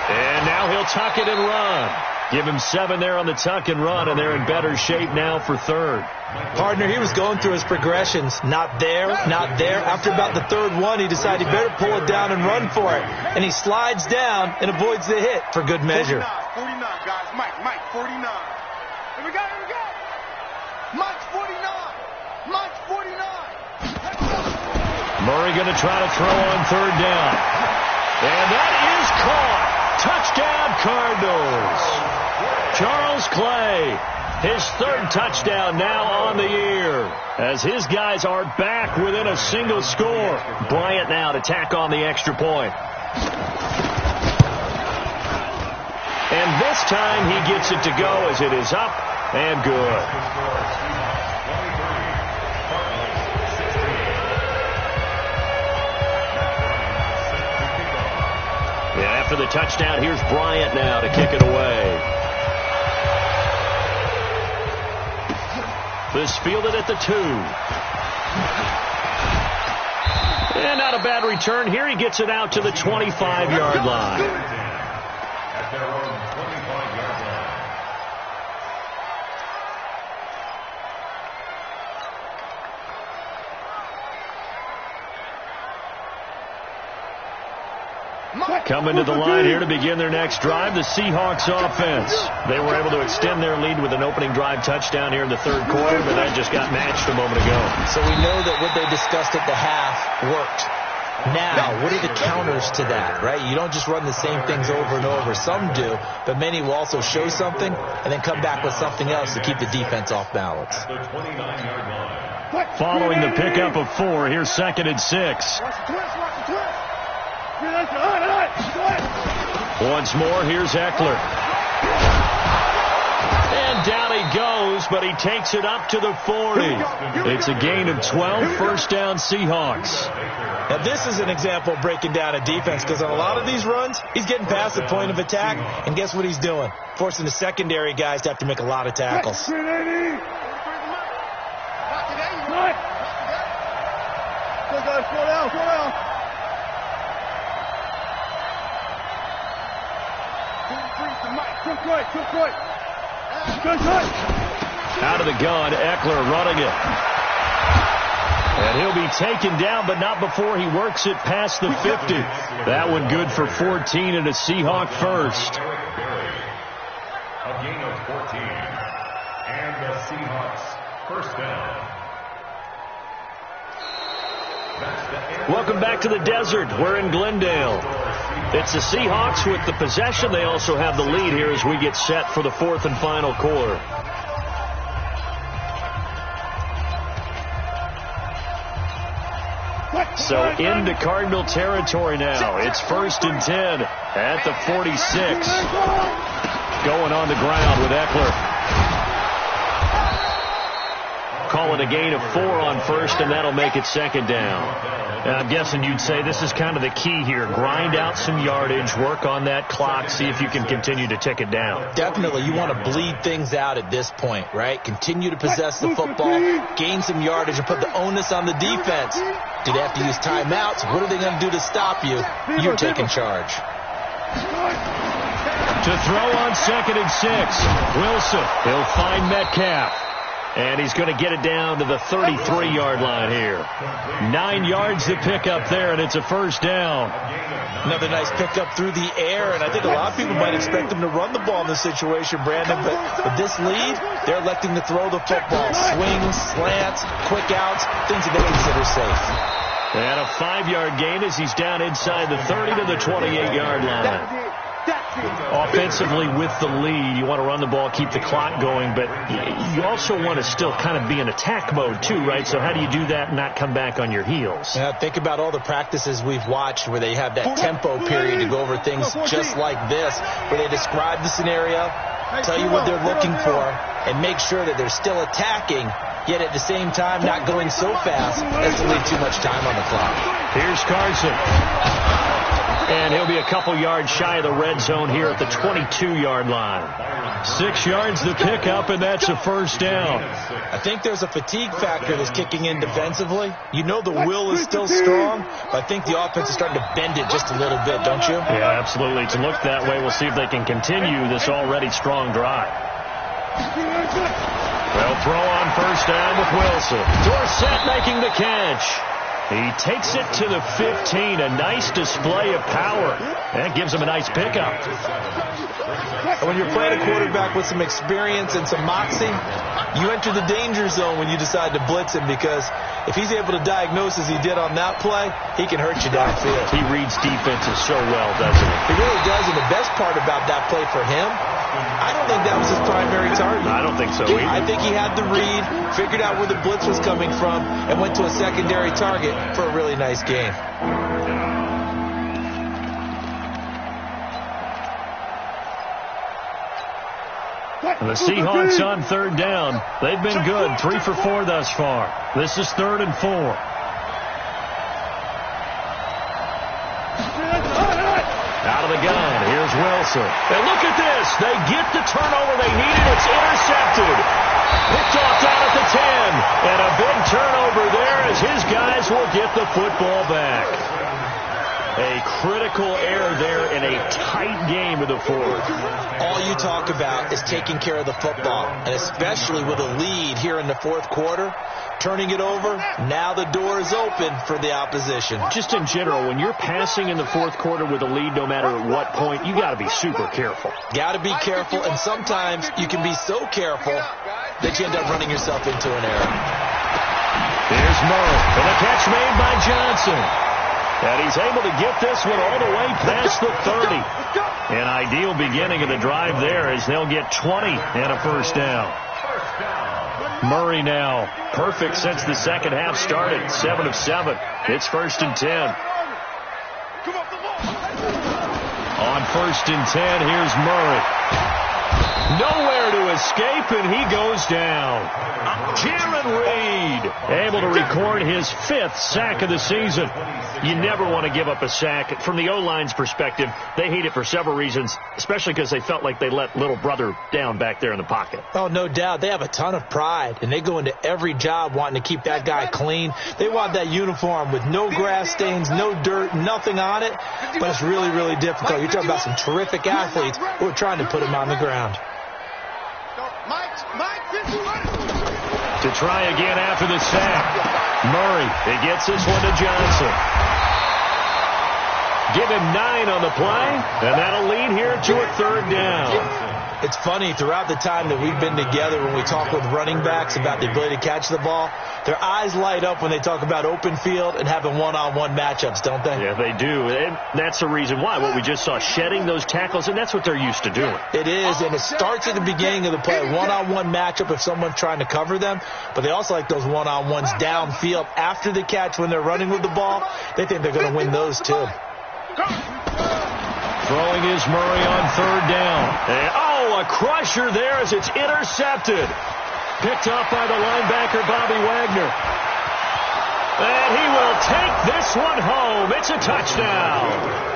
And now he'll tuck it and run. Give him 7 there on the tuck and run, and they're in better shape now for third. Partner, he was going through his progressions. Not there, not there. After about the third one, he decided he better pull it down and run for it. And he slides down and avoids the hit for good measure. 49, guys. Mike, 49. Here we go. Mike's 49. Mike's 49. Murray going to try to throw on third down. And that is caught. Touchdown, Cardinals. Charles Clay, his third touchdown now on the year, as his guys are back within a single score. Bryant now to tack on the extra point. And this time he gets it to go as it is up and good. After the touchdown, here's Bryant now to kick it away. This fielded at the 2. And not a bad return here. He gets it out to the 25-yard line. At their own 25-yard line. Coming to the line here to begin their next drive, the Seahawks offense. They were able to extend their lead with an opening drive touchdown here in the third quarter, but that just got matched a moment ago. So we know that what they discussed at the half worked. Now, what are the counters to that, right? You don't just run the same things over and over. Some do, but many will also show something and then come back with something else to keep the defense off balance. At the 29-yard line. Following the pickup of 4, here's 2nd and 6. Once more, here's Eckler. And down he goes, but he takes it up to the 40. It's a gain of 12, first down Seahawks. Now, this is an example of breaking down a defense, because on a lot of these runs, he's getting past the point of attack, and guess what he's doing? Forcing the secondary guys to have to make a lot of tackles. Go, guys, slow down. Out of the gun, Eckler running it. And he'll be taken down, but not before he works it past the 50. That one good for 14 and a Seahawk first. A gain of 14. And the Seahawks first down. Welcome back to the desert. We're in Glendale. It's the Seahawks with the possession. They also have the lead here as we get set for the 4th and final quarter. So into Cardinal territory now. It's 1st and 10 at the 46. Going on the ground with Eckler. Calling with a gain of 4 on first, and that'll make it second down. And I'm guessing you'd say this is kind of the key here. Grind out some yardage, work on that clock, see if you can continue to tick it down. Definitely. You want to bleed things out at this point, right? Continue to possess the football, gain some yardage, and put the onus on the defense. Do they have to use timeouts? What are they going to do to stop you? You're taking charge. To throw on 2nd and 6. Wilson, he'll find Metcalf. And he's going to get it down to the 33-yard line here. 9 yards to pick up there, and it's a first down. Another nice pickup through the air, and I think a lot of people might expect them to run the ball in this situation, Brandon, but with this lead, they're electing to throw the football. Swings, slants, quick outs, things that they consider safe. And a 5-yard gain as he's down inside the 30 to the 28-yard line. Offensively with the lead, you want to run the ball, keep the clock going, but you also want to still kind of be in attack mode too, right? So how do you do that and not come back on your heels? Yeah, think about all the practices we've watched where they have that tempo period to go over things just like this, where they describe the scenario, tell you what they're looking for, and make sure that they're still attacking, yet at the same time not going so fast as to leave too much time on the clock. Here's Carson. And he'll be a couple yards shy of the red zone here at the 22-yard line. 6 yards to pick up, and that's a first down. I think there's a fatigue factor that's kicking in defensively. You know the will is still strong, but I think the offense is starting to bend it just a little bit, don't you? Yeah, absolutely. To look that way, we'll see if they can continue this already strong drive. They'll throw on first down with Wilson. Dorsett making the catch. He takes it to the 15. A nice display of power. That gives him a nice pickup. When you're playing a quarterback with some experience and some moxie, you enter the danger zone when you decide to blitz him, because if he's able to diagnose as he did on that play, he can hurt you downfield. He reads defenses so well, doesn't he? He really does, and the best part about that play for him, I don't think that was his primary target. I don't think so either. I think he had the read, figured out where the blitz was coming from, and went to a secondary target for a really nice game. The Seahawks on third down. They've been good. 3 for 4 thus far. This is 3rd and 4. Out of the gun. Here's Wilson. And look at this. They get the turnover they needed. It's intercepted. Picked off down at the 10. And a big turnover there as his guys will get the football back. A critical error there in a tight game of the fourth. All you talk about is taking care of the football, and especially with a lead here in the fourth quarter, turning it over, now the door is open for the opposition. Just in general, when you're passing in the fourth quarter with a lead, no matter at what point, you got to be super careful. Got to be careful, and sometimes you can be so careful that you end up running yourself into an error. Here's Murray, and a catch made by Johnson. And he's able to get this one all the way past the 30. An ideal beginning of the drive there as they'll get 20 and a first down. Murray now perfect since the second half started. 7 of 7. It's 1st and 10. On 1st and 10, here's Murray. Nowhere to escape, and he goes down. Jaron Reed able to record his 5th sack of the season. You never want to give up a sack. From the O-line's perspective, they hate it for several reasons, especially because they felt like they let little brother down back there in the pocket. Oh, no doubt. They have a ton of pride, and they go into every job wanting to keep that guy clean. They want that uniform with no grass stains, no dirt, nothing on it, but it's really, really difficult. You're talking about some terrific athletes who are trying to put him on the ground. To try again after the sack. Murray, he gets this one to Johnson. Give him 9 on the play, and that'll lead here to a 3rd down. It's funny, throughout the time that we've been together, when we talk with running backs about the ability to catch the ball, their eyes light up when they talk about open field and having one-on-one matchups, don't they? Yeah, they do. And that's the reason why. What we just saw, shedding those tackles, and that's what they're used to doing. It is, and it starts at the beginning of the play, one-on-one matchup if someone's trying to cover them, but they also like those one-on-ones downfield after the catch when they're running with the ball. They think they're going to win those, too. Throwing is Murray on 3rd down. And, a crusher there as it's intercepted. Picked off by the linebacker, Bobby Wagner. And he will take this one home. It's a touchdown.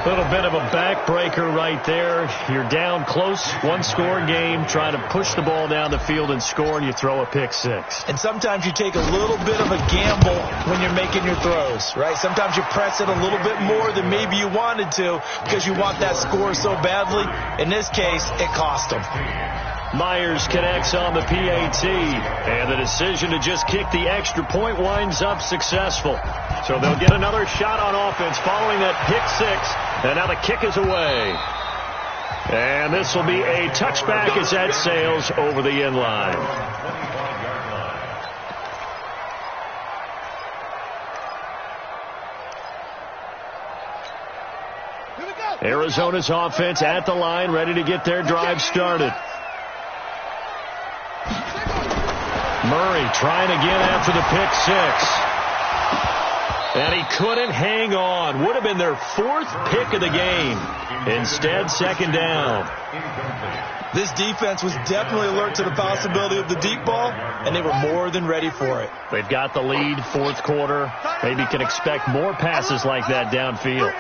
A little bit of a backbreaker right there. You're down close, one-score game, trying to push the ball down the field and score, and you throw a pick six. And sometimes you take a little bit of a gamble when you're making your throws, right? Sometimes you press it a little bit more than maybe you wanted to because you want that score so badly. In this case, it cost them. Myers connects on the PAT, and the decision to just kick the extra point winds up successful. So they'll get another shot on offense following that pick six, and now the kick is away. And this will be a touchback as that sails over the end line. Arizona's offense at the line, ready to get their drive started. Murray trying again after the pick six. And he couldn't hang on. Would have been their fourth pick of the game. Instead, second down. This defense was definitely alert to the possibility of the deep ball, and they were more than ready for it. They've got the lead, fourth quarter. Maybe can expect more passes like that downfield.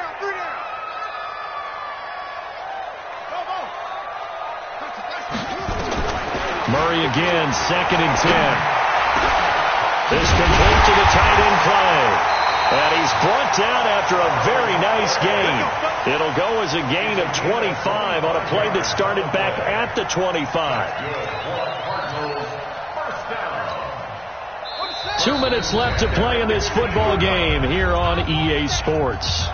Murray again, 2nd and 10. This complete to the tight end play. And he's brought down after a very nice gain. It'll go as a gain of 25 on a play that started back at the 25. 2 minutes left to play in this football game here on EA Sports.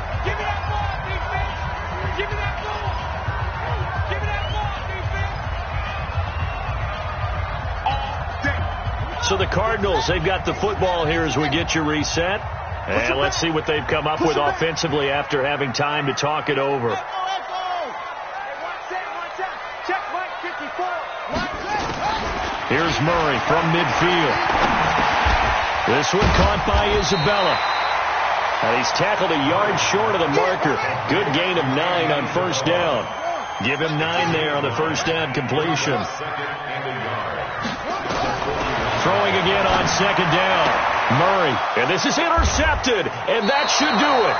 So the Cardinals, they've got the football here as we get you reset. And let's see what they've come up with offensively after having time to talk it over. Here's Murray from midfield. This one caught by Isabella. And he's tackled a yard short of the marker. Good gain of 9 on first down. Give him 9 there on the first down completion. Throwing again on second down. Murray, and this is intercepted, and that should do it.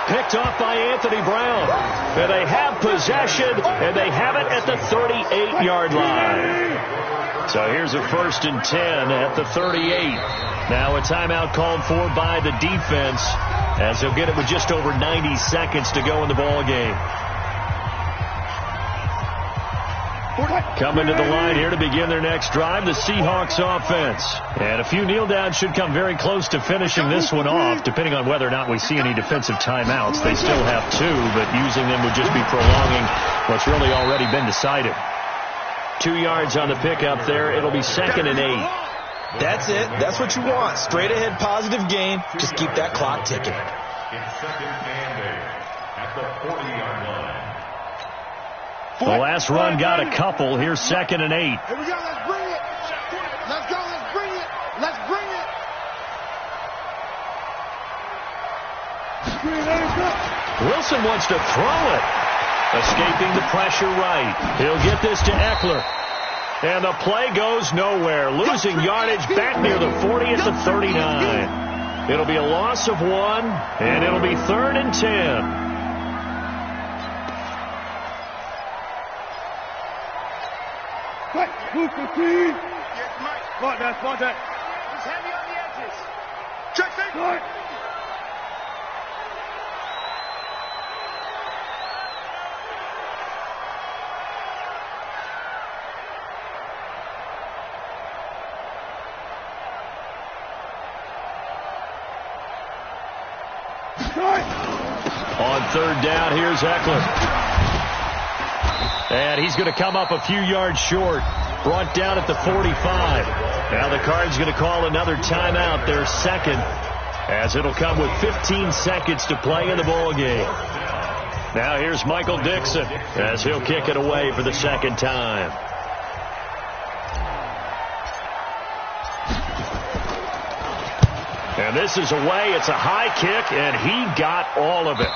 Picked off by Anthony Brown. And they have possession, and they have it at the 38-yard line. So here's a 1st and 10 at the 38. Now a timeout called for by the defense, as they'll get it with just over 90 seconds to go in the ball game. Coming to the line here to begin their next drive, the Seahawks offense. And a few kneel downs should come very close to finishing this one off, depending on whether or not we see any defensive timeouts. They still have 2, but using them would just be prolonging what's really already been decided. 2 yards on the pickup there. It'll be 2nd and 8. That's it. That's what you want. Straight ahead positive gain. Just keep that clock ticking. It's 2nd and 8 at the 40-yard line. The last run got a couple. Here's 2nd and 8. Here we go. Let's bring it. Let's go. Let's bring it. Let's bring it. Wilson wants to throw it. Escaping the pressure right. He'll get this to Eckler. And the play goes nowhere. Losing yardage back near the 40 at the 39. It'll be a loss of 1, and it'll be 3rd and 10. Yes, Mike. Contact. He's heavy on the edges. Check that. Right. On 3rd down, here's Eckler. And he's going to come up a few yards short. Brought down at the 45. Now the Cards going to call another timeout, their 2nd, as it'll come with 15 seconds to play in the ball game. Now here's Michael Dixon as he'll kick it away for the 2nd time. And this is away. It's a high kick, and he got all of it.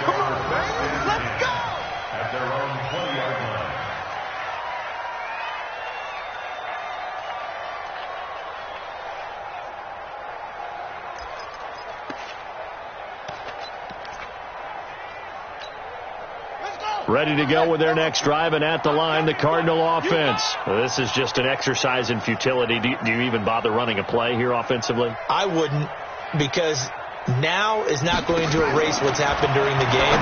Come on, baby. Let's go. At their own 20-yard line. Ready to go with their next drive, and at the line, the Cardinal offense. This is just an exercise in futility. Do you even bother running a play here offensively? I wouldn't, because now is not going to erase what's happened during the game.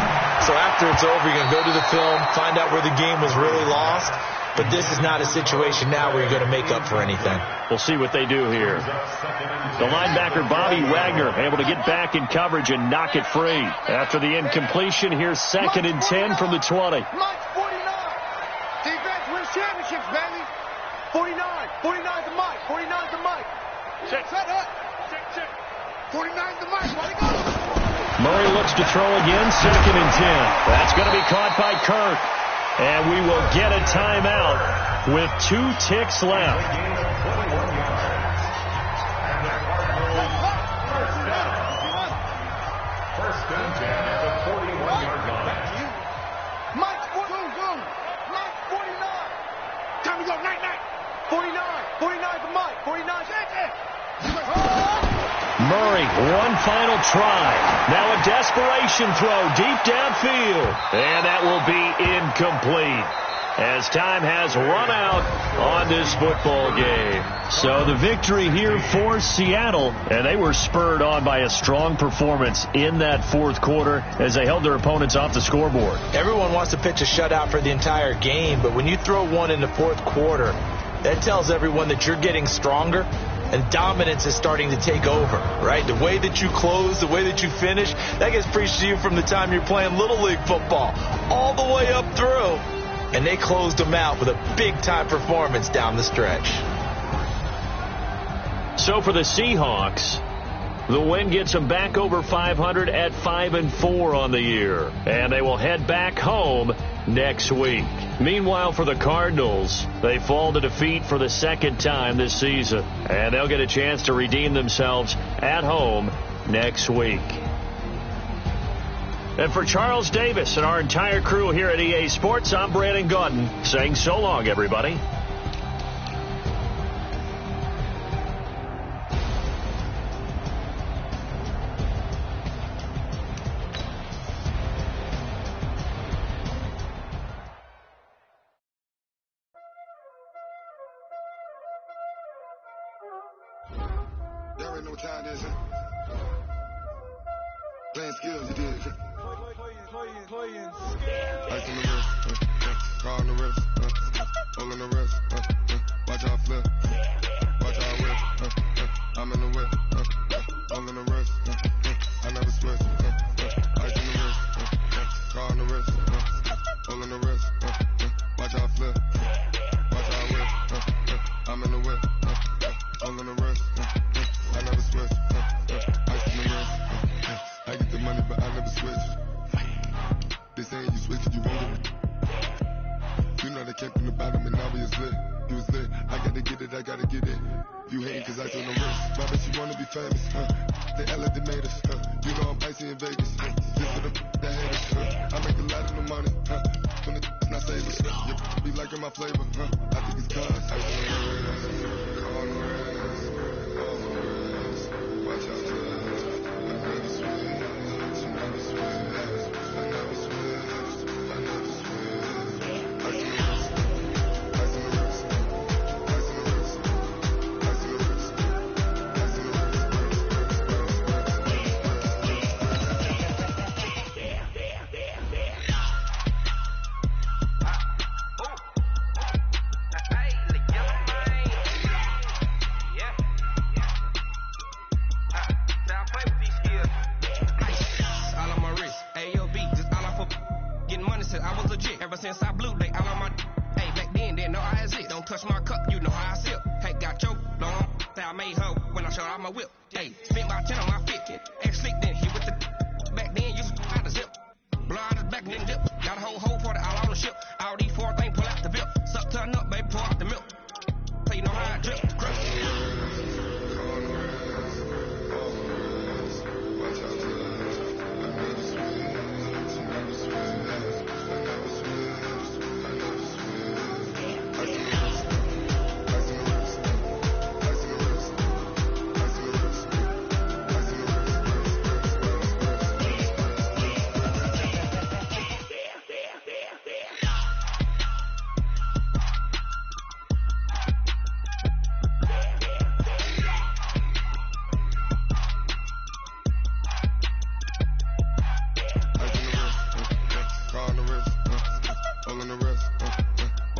So after it's over, you're going to go to the film, find out where the game was really lost. But this is not a situation now where you're going to make up for anything. We'll see what they do here. The linebacker, Bobby Wagner, able to get back in coverage and knock it free. After the incompletion, here's 2nd and 10 from the 20. Mike 49. Defense wins championships, baby. 49. 49 to Mike. 49 to Mike. Check. Set up. Check. 49 to Mike. Let it go. Murray looks to throw again. 2nd and 10. That's going to be caught by Kirk. And we will get a timeout with 2 ticks left. First and 10 at the 41-yard line. Mike 49. Mike 49. Time to go. Night. 49. 49 to Mike. 49. Murray, one final try. Now a desperation throw deep downfield. And that will be incomplete, as time has run out on this football game. So the victory here for Seattle, and they were spurred on by a strong performance in that 4th quarter as they held their opponents off the scoreboard. Everyone wants to pitch a shutout for the entire game, but when you throw one in the 4th quarter, that tells everyone that you're getting stronger and dominance is starting to take over, right? The way that you close, the way that you finish, that gets preached to you from the time you're playing Little League football all the way up through. And they closed them out with a big-time performance down the stretch. So for the Seahawks, the win gets them back over 500 at 5-4 on the year. And they will head back home next week. Meanwhile, for the Cardinals, they fall to defeat for the 2nd time this season. And they'll get a chance to redeem themselves at home next week. And for Charles Davis and our entire crew here at EA Sports, I'm Brandon Gaudin saying so long, everybody. Y'all already know what time it is, huh? Playing skills, you did. Ice on the wrist, car on the wrist, hole in the wrist, watch how I flip, watch how I whip, I'm in the whip, hole in the wrist, I never switch, ice on the wrist, car on the wrist, hole in the wrist, watch how I flip, watch how I whip, I'm in the whip, hole in the wrist, I never switch, ice on the wrist, I get the money but I never switch. They saying you switch it, you won't get it. You know they came from the bottom and now we is lit. You was lit, I gotta get it, I gotta get it. You hating cause I told them wrist. My bitch, you wanna be famous, They Ella, they made us, You know I'm icy in Vegas, Just for the that haters, I make a lot of the money, When it's not saving, You be liking my flavor, I think it's cause ice on the wrist, on the wrist, on the wrist. Watch out, I never switch, I never switch. Since I blew, they all on my hey, back then, didn't know I had it. Don't touch my cup, you know how I sip. Hey, got your long, that I made her when I showed out my whip. Hey, spent about 10 on my 50. Ex-slick, then he with the back then, used to out the zip. Blow out his back, then dip. Got a whole for the all on the ship. All these 4 things, pull out the bip. Suck, turn up, baby, pour out the milk. So you know how I drip.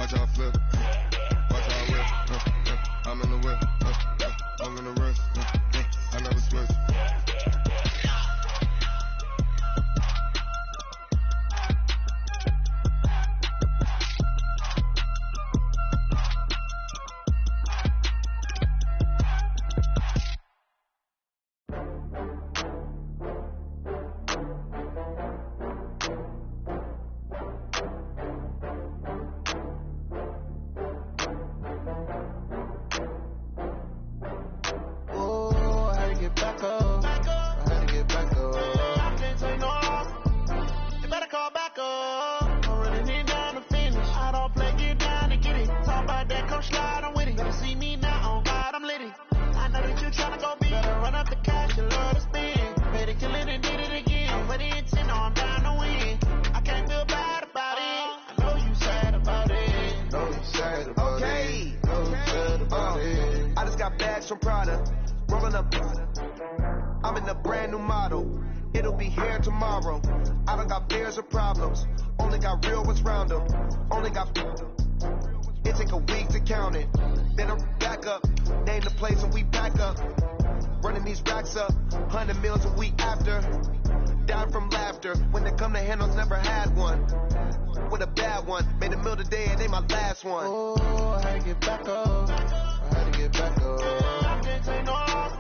Watch how I flip. Watch how I whip. I'm in the whip. I'm in the wrist. I never switch. From Prada, rolling up. I'm in a brand new model. It'll be here tomorrow. I don't got fears or problems. Only got real ones round them. Only got. It take a week to count it. Then I'm back up. Name the place and we back up. Running these racks up. 100 meals a week after. Down from laughter. When they come to handles, never had one. With a bad one. Made a meal today and they my last one. Oh, I had to get back up. I had to get back up. I can't take no off.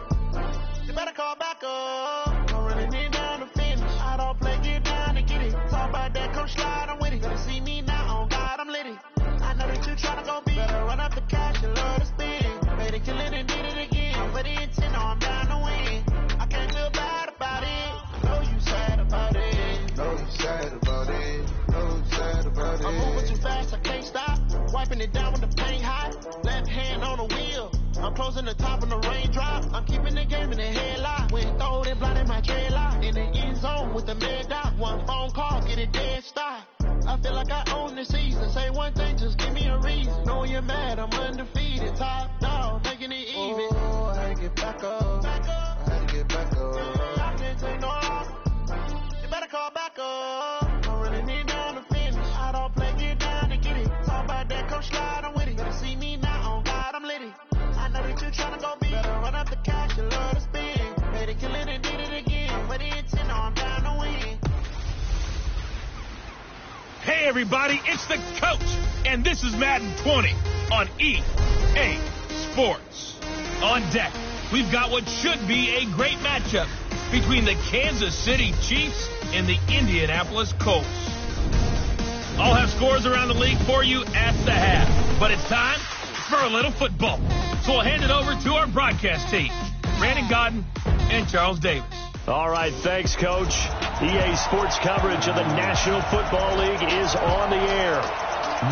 You better call back up. I'm running it down to finish. I don't play, get down to get it. Talk about that, come slide, I'm with it. Gonna see me now, on God, I'm litty. I know that you tryna go big. Better run up the cash, you love to spend. Made it, kill it, and did it again. But it intent, no, I'm down to win. I can't feel bad about it. I know you sad about it. Know you sad about it. Know you sad about it. I'm moving too fast, I can't stop. Wiping it down with the paint hot. Left hand on the wheel. I'm closing the top of the raindrop. I'm keeping the game in the headlock. When throw it, blinding my dreadlock. In the end zone with the mad dot. One phone call, get it dead stop. I feel like I own the season. Say one thing, just give me a reason. Knowing you're mad, I'm undefeated. Top dog, making it even. Oh, I had to get back up. I had to get back up. I can't take no off. You better call back up. I'm running it down to finish. I don't play, get down to get it. Talk about that, come slide, I'm with it. Better see me now, on God, I'm litty. I know that you tryna go big. Better run up the cash, you love to spend. Made it, kill it, and did it again. But it intent, no, I'm down to win. Hey everybody, it's the coach, and this is Madden 20 on EA Sports. On deck, we've got what should be a great matchup between the Kansas City Chiefs and the Indianapolis Colts. I'll have scores around the league for you at the half, but it's time for a little football. So we'll hand it over to our broadcast team, Brandon Godden and Charles Davis. All right, thanks, Coach. EA Sports coverage of the National Football League is on the air.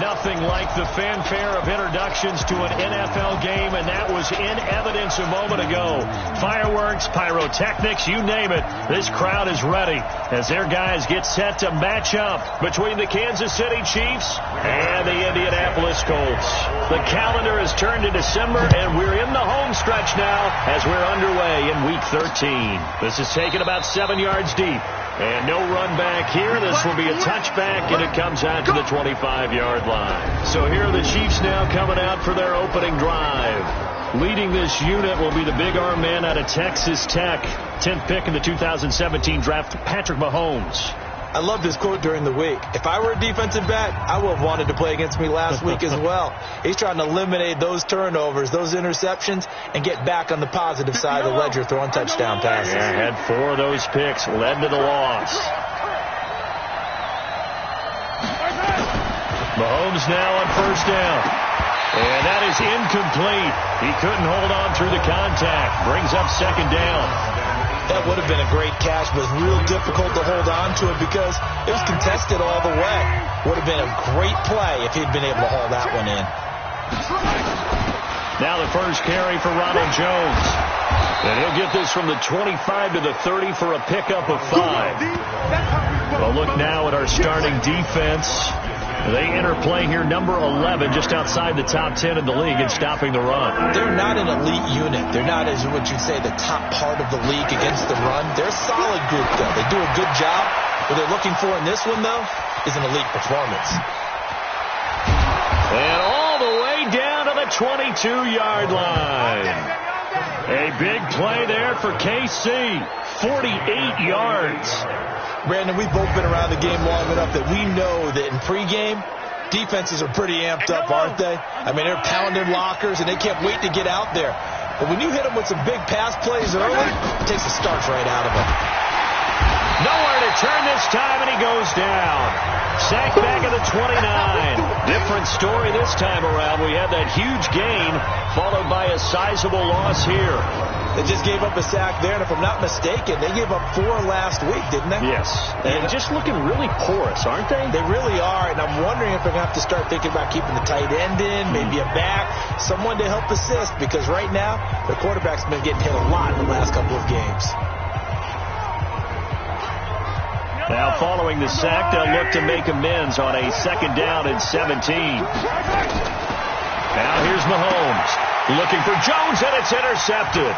Nothing like the fanfare of introductions to an NFL game, and that was in evidence a moment ago. Fireworks, pyrotechnics, you name it. This crowd is ready as their guys get set to match up between the Kansas City Chiefs and the Indianapolis Colts. The calendar has turned to December, and we're in the home stretch now as we're underway in Week 13. This is taken about 7 yards deep. And no run back here. This will be a touchback, and it comes out to the 25-yard line. So here are the Chiefs now coming out for their opening drive. Leading this unit will be the big arm man out of Texas Tech. 10th pick in the 2017 draft, Patrick Mahomes. I love this quote during the week. If I were a defensive back, I would have wanted to play against me last week as well. He's trying to eliminate those turnovers, those interceptions, and get back on the positive side of the ledger, throwing touchdown passes. Yeah, had 4 of those picks, led to the loss. Mahomes now on first down. And that is incomplete. He couldn't hold on through the contact. Brings up second down. That would have been a great catch, but real difficult to hold on to it because it was contested all the way. Would have been a great play if he'd been able to haul that one in. Now the first carry for Ronald Jones. And he'll get this from the 25 to the 30 for a pickup of 5. Well, look now at our starting defense. They enter play here number 11, just outside the top 10 in the league in stopping the run. They're not an elite unit. They're not, as what you'd say, the top part of the league against the run. They're a solid group, though. They do a good job. What they're looking for in this one, though, is an elite performance. And 22-yard line. A big play there for KC. 48 yards. Brandon, we've both been around the game long enough that we know that in pregame, defenses are pretty amped up, aren't they? I mean, they're pounding lockers, and they can't wait to get out there. But when you hit them with some big pass plays early, it takes the starch right out of them. Nowhere to turn this time, and he goes down. Sacked back at the 29. Different story this time around. We had that huge gain, followed by a sizable loss here. They just gave up a sack there, and if I'm not mistaken, they gave up 4 last week, didn't they? Yes. And just looking really porous, aren't they? They really are, and I'm wondering if they're going to have to start thinking about keeping the tight end in, maybe a back, someone to help assist, because right now, the quarterback's been getting hit a lot in the last couple of games. Now, following the sack, they'll look to make amends on a 2nd down and 17. Now, here's Mahomes. Looking for Jones, and it's intercepted.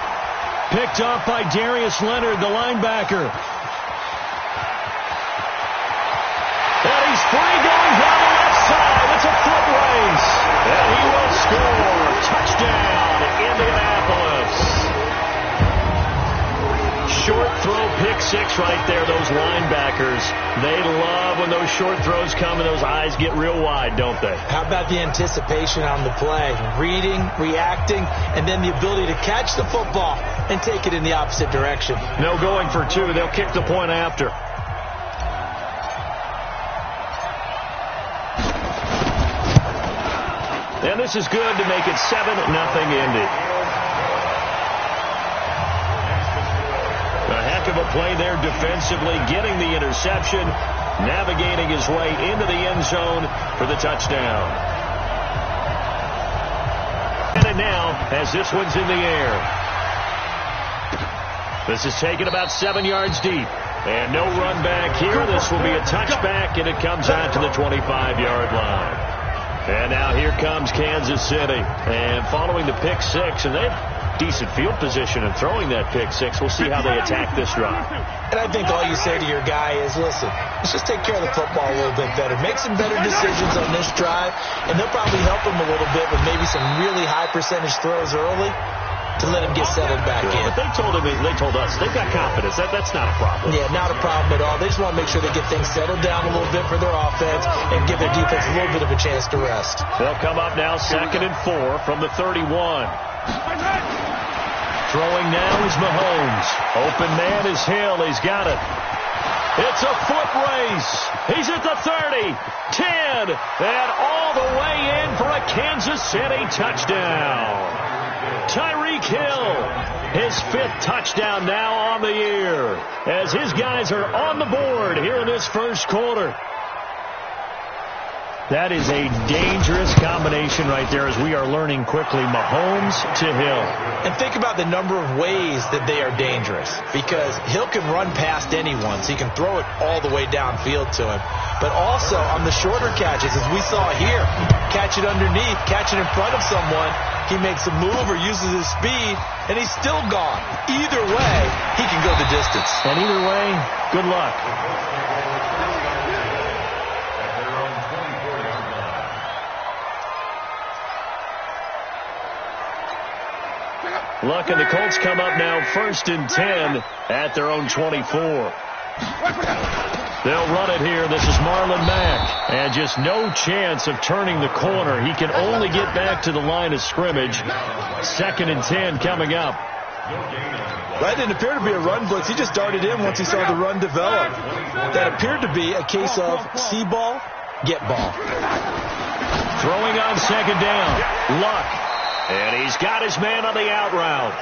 Picked up by Darius Leonard, the linebacker. And he's free going down the left side. It's a foot race. And he will score. Touchdown, Indianapolis. Short throw, pick 6 right there, those linebackers. They love when those short throws come and those eyes get real wide, don't they? How about the anticipation on the play? Reading, reacting, and then the ability to catch the football and take it in the opposite direction. No going for 2. They'll kick the point after. And this is good to make it 7-0 Indy. A heck of a play there defensively, getting the interception, navigating his way into the end zone for the touchdown. And now, as this one's in the air. This is taken about 7 yards deep. And no run back here. This will be a touchback, and it comes out to the 25-yard line. And now here comes Kansas City. And following the pick 6, and they've decent field position and throwing that pick 6. We'll see how they attack this drive. And I think all you say to your guy is, listen, let's just take care of the football a little bit better. Make some better decisions on this drive, and they'll probably help him a little bit with maybe some really high percentage throws early to let him get settled back in. But they told us, they've got confidence. That's not a problem. Yeah, not a problem at all. They just want to make sure they get things settled down a little bit for their offense and give their defense a little bit of a chance to rest. They'll come up now 2nd and 4 from the 31. Throwing now is Mahomes. Open man is Hill. He's got it. It's a foot race. He's at the 30, 10, and all the way in for a Kansas City touchdown. Tyreek Hill, his 5th touchdown now on the year, as his guys are on the board here in this first quarter. That is a dangerous combination right there, as we are learning quickly. Mahomes to Hill. And think about the number of ways that they are dangerous, because Hill can run past anyone, so he can throw it all the way downfield to him. But also on the shorter catches, as we saw here, catch it underneath, catch it in front of someone, he makes a move or uses his speed, and he's still gone. Either way, he can go the distance. And either way, good luck. Luck, and the Colts come up now 1st and 10 at their own 24. They'll run it here. This is Marlon Mack. And just no chance of turning the corner. He can only get back to the line of scrimmage. 2nd and 10 coming up. That didn't appear to be a run blitz. He just darted in once he saw the run develop. That appeared to be a case of see ball, get ball. Throwing on 2nd down. Luck. And he's got his man on the out route.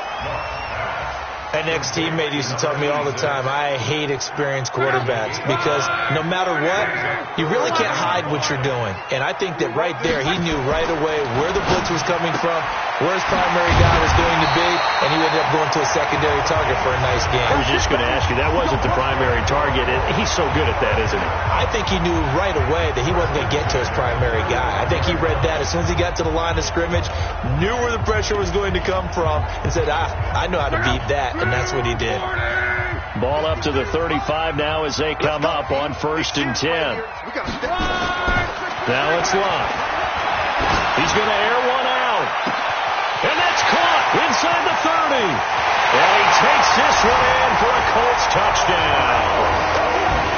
An ex-teammate used to tell me all the time, I hate experienced quarterbacks, because no matter what, you really can't hide what you're doing. And I think that right there, he knew right away where the blitz was coming from, where his primary guy was going to be, and he ended up going to a secondary target for a nice game. I was just going to ask you, that wasn't the primary target. He's so good at that, isn't he? I think he knew right away that he wasn't going to get to his primary guy. I think he read that as soon as he got to the line of scrimmage, knew where the pressure was going to come from, and said, I know how to beat that. And that's what he did. Ball up to the 35 now as they come up on 1st and 10. Now it's Luck. He's going to air one out. throw. And that's caught inside the 30. And he takes this one in for a Colts touchdown.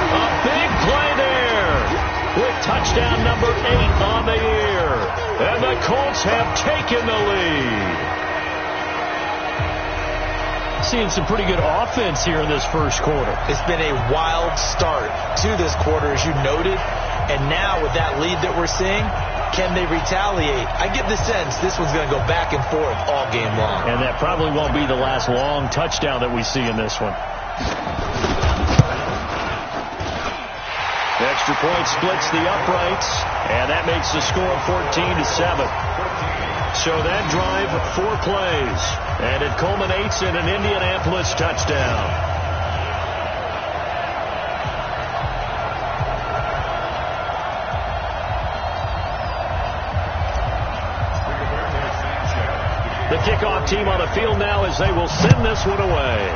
A big play there with touchdown number 8 on the year. And the Colts have taken the lead. Seeing some pretty good offense here in this first quarter. It's been a wild start to this quarter, as you noted. And now with that lead that we're seeing, can they retaliate? I get the sense this one's going to go back and forth all game long. And that probably won't be the last long touchdown that we see in this one. The extra point splits the uprights, and that makes the score 14-7. So that drive, 4 plays, and it culminates in an Indianapolis touchdown. The kickoff team on the field now as they will send this one away.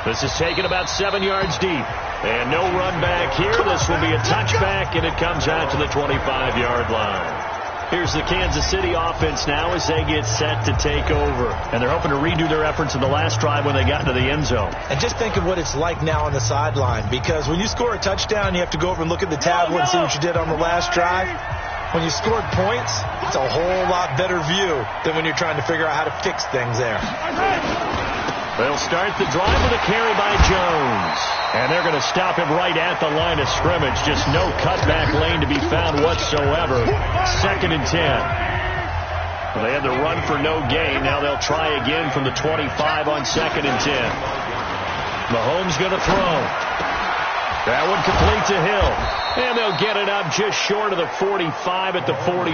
This is taken about 7 yards deep. And no run back here. This will be a touchback, and it comes out to the 25-yard line. Here's the Kansas City offense now as they get set to take over. And they're hoping to redo their efforts in the last drive when they got into the end zone. And just think of what it's like now on the sideline, because when you score a touchdown, you have to go over and look at the tablet and see what you did on the last drive. When you scored points, it's a whole lot better view than when you're trying to figure out how to fix things there. They'll start the drive with a carry by Jones. And they're going to stop him right at the line of scrimmage. Just no cutback lane to be found whatsoever. 2nd and 10. Well, they had the run for no gain. Now they'll try again from the 25 on 2nd and 10. Mahomes going to throw. That one complete to Hill. And they'll get it up just short of the 45 at the 44.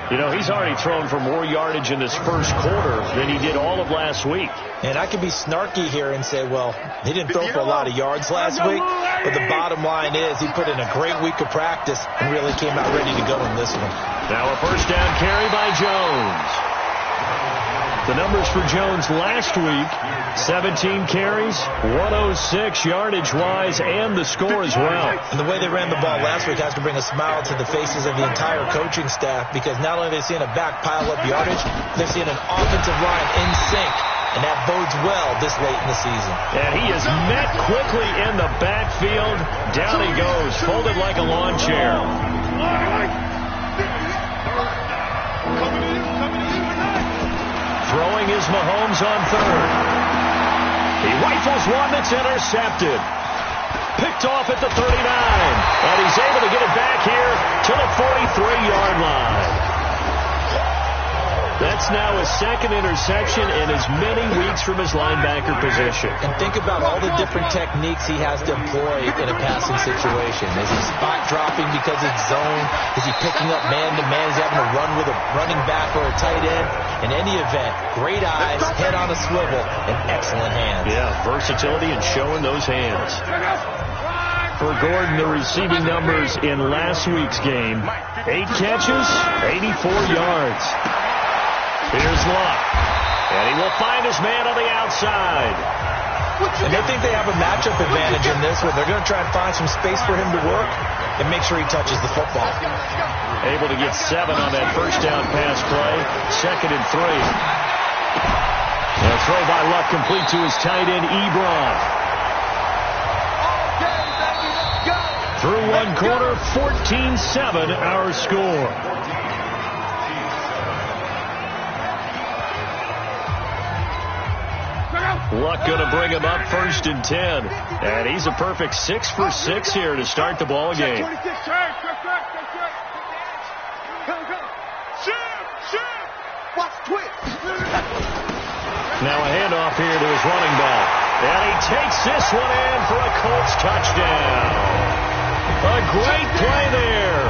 You know, he's already thrown for more yardage in this first quarter than he did all of last week. And I could be snarky here and say, well, he didn't throw for a lot of yards last week, but the bottom line is he put in a great week of practice and really came out ready to go in this one. Now a first down carry by Jones. The numbers for Jones last week, 17 carries, 106 yardage-wise, and the score as well. And the way they ran the ball last week has to bring a smile to the faces of the entire coaching staff, because not only are they seeing a back pile up yardage, they're seeing an offensive line in sync, and that bodes well this late in the season. And he is met quickly in the backfield. Down he goes, folded like a lawn chair. Throwing is Mahomes on 3rd. He rifles one that's intercepted. Picked off at the 39. And he's able to get it back here to the 43-yard line. That's now his 2nd interception in as many weeks from his linebacker position. And think about all the different techniques he has to employ in a passing situation. Is he spot dropping because it's zone? Is he picking up man-to-man? Is he having to run with a running back or a tight end? In any event, great eyes, head on a swivel, and excellent hands. Yeah, versatility and showing those hands. For Gordon, the receiving numbers in last week's game, 8 catches, 84 yards. Here's Luck. And he will find his man on the outside. And they think they have a matchup advantage in this one. They're going to try and find some space for him to work and make sure he touches the football. Able to get 7 on that first down pass play. 2nd and 3. And a throw by Luck complete to his tight end, Ebron. Through one quarter, 14-7 our score. Luck going to bring him up 1st and 10. And he's a perfect 6 for 6 here to start the ball game. Now a handoff here to his running back. And he takes this one in for a Colts touchdown. A great play there.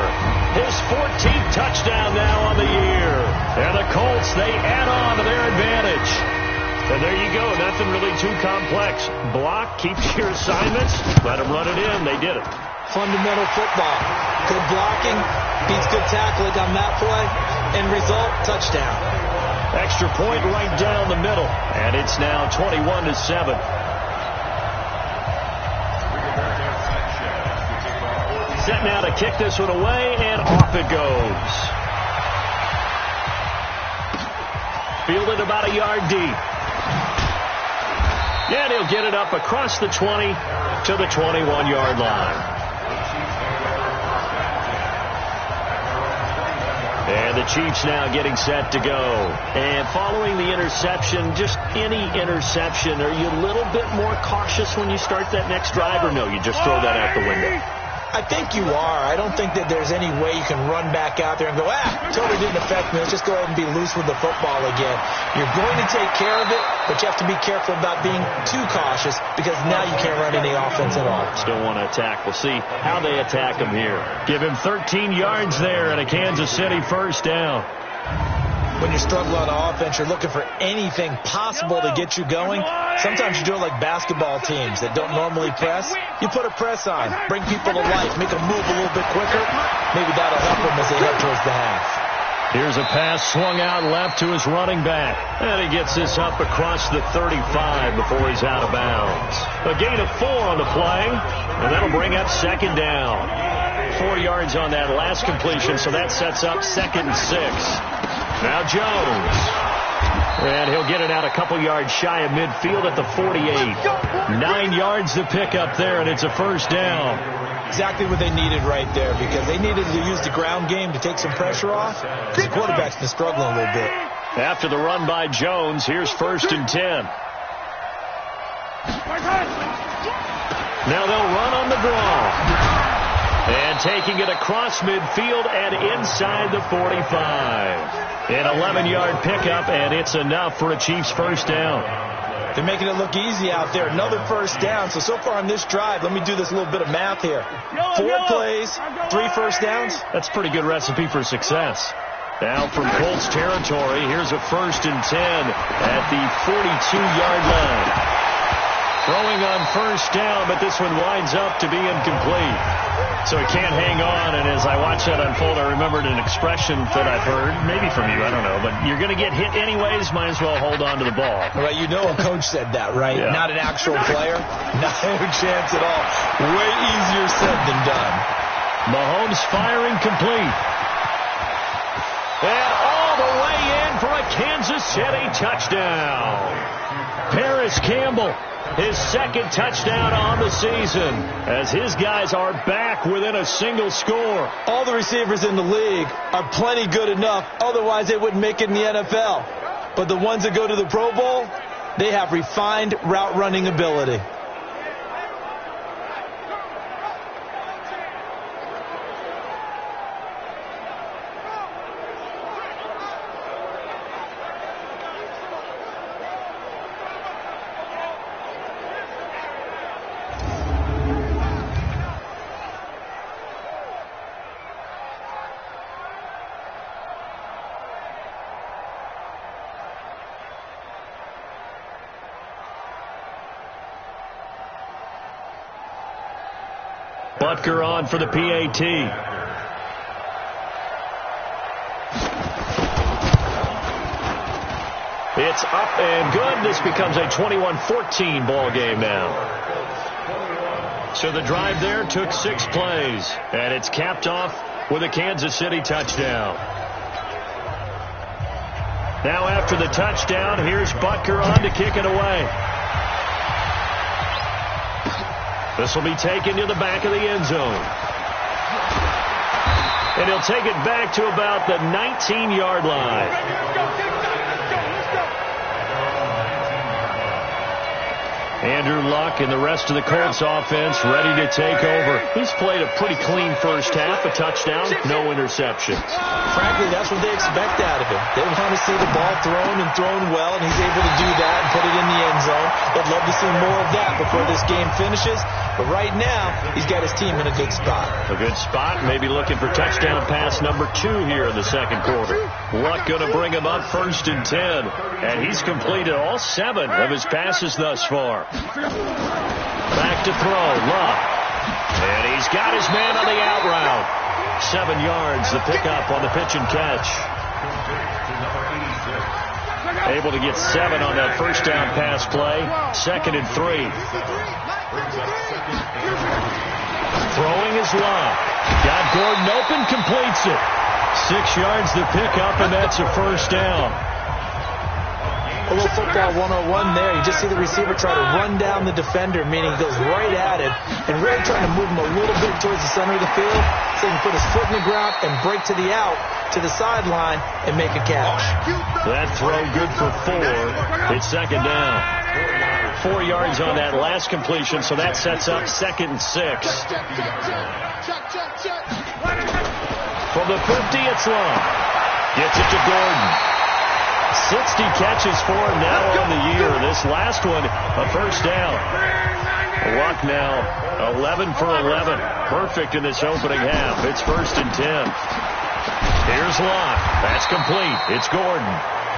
His 14th touchdown now on the year. And the Colts, they add on to their advantage. And there you go. Nothing really too complex. Block, keep your assignments, let them run it in. They did it. Fundamental football. Good blocking beats good tackling on that play. End result, touchdown. Extra point right down the middle. And it's now 21-7. set now to kick this one away, and off it goes. Fielded about a yard deep. And he'll get it up across the 20 to the 21-yard line. And the Chiefs now getting set to go. And following the interception, just any interception, are you a little bit more cautious when you start that next drive, or no, you just throw that out the window? I think you are. I don't think that there's any way you can run back out there and go, totally didn't affect me. Let's just go ahead and be loose with the football again. You're going to take care of it, but you have to be careful about being too cautious because now you can't run any offense at all. Still want to attack. We'll see how they attack him here. Give him 13 yards there and a Kansas City first down. When you're struggling on offense, you're looking for anything possible to get you going. Sometimes you do it like basketball teams that don't normally press. You put a press on, bring people to life, make them move a little bit quicker. Maybe that'll help them as they head towards the half. Here's a pass swung out left to his running back. And he gets this up across the 35 before he's out of bounds. A gain of 4 on the play, and that'll bring up second down. 4 yards on that last completion, so that sets up 2nd and 6. Now Jones. And he'll get it out a couple yards shy of midfield at the 48. 9 yards to pick up there, and it's a first down. Exactly what they needed right there, because they needed to use the ground game to take some pressure off. The quarterback's been struggling a little bit. After the run by Jones, here's 1st and 10. Now they'll run on the draw. And taking it across midfield and inside the 45. An 11-yard pickup, and it's enough for a Chiefs first down. They're making it look easy out there. Another first down. So far on this drive, let me do this little bit of math here. 4 plays, 3 first downs. That's a pretty good recipe for success. Now from Colts territory, here's a 1st and 10 at the 42-yard line. Throwing on first down, but this one winds up to be incomplete. So he can't hang on, and as I watch that unfold, I remembered an expression that I've heard, maybe from you, I don't know, but you're going to get hit anyways, might as well hold on to the ball. Well, you know a coach said that, right? Yeah. Not an actual player. Not a chance at all. Way easier said than done. Mahomes firing complete. And all the way in for a Kansas City touchdown. Paris Campbell. His 2nd touchdown on the season as his guys are back within a single score. All the receivers in the league are plenty good enough. Otherwise, they wouldn't make it in the NFL. But the ones that go to the Pro Bowl, they have refined route running ability. Butker on for the PAT. It's up and good. This becomes a 21-14 ball game now. So the drive there took 6 plays, and it's capped off with a Kansas City touchdown. Now after the touchdown, here's Butker on to kick it away. This will be taken to the back of the end zone. And he'll take it back to about the 19-yard line. Andrew Luck and the rest of the Colts offense ready to take over. He's played a pretty clean first half, a touchdown, no interceptions. Frankly, that's what they expect out of him. They want to see the ball thrown and thrown well, and he's able to do that and put it in the end zone. They'd love to see more of that before this game finishes. But right now, he's got his team in a good spot. A good spot, maybe looking for touchdown pass number 2 here in the second quarter. Luck going to bring him up 1st and 10. And he's completed all 7 of his passes thus far. Back to throw, Luck. And he's got his man on the out route. 7 yards, the pickup on the pitch and catch. Able to get 7 on that first down pass play. 2nd and 3. Throwing is Luck. Got Gordon open, completes it. 6 yards to pick up, and that's a first down. A little football 101 there. You just see the receiver try to run down the defender, meaning he goes right at it, and really trying to move him a little bit towards the center of the field so he can put his foot in the ground and break to the out, to the sideline, and make a catch. That throw good for 4. It's second down. 4 yards on that last completion, so that sets up 2nd and 6. From the 50, it's long. Gets it to Gordon. 60 catches for him now on the year. This last one, a first down. Luck now, 11 for 11. Perfect in this opening half. It's 1st and 10. Here's Luck. That's complete. It's Gordon.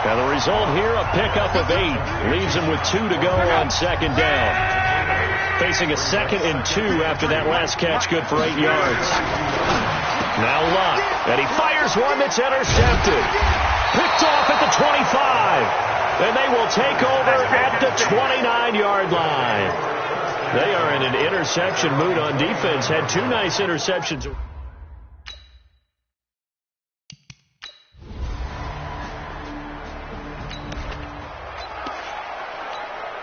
Now the result here, a pickup of 8. Leaves him with 2 to go on second down. Facing a 2nd and 2 after that last catch, good for 8 yards. Now Luck, and he fires one that's intercepted. Picked off at the 25. And they will take over at the 29-yard line. They are in an interception mood on defense. Had 2 nice interceptions.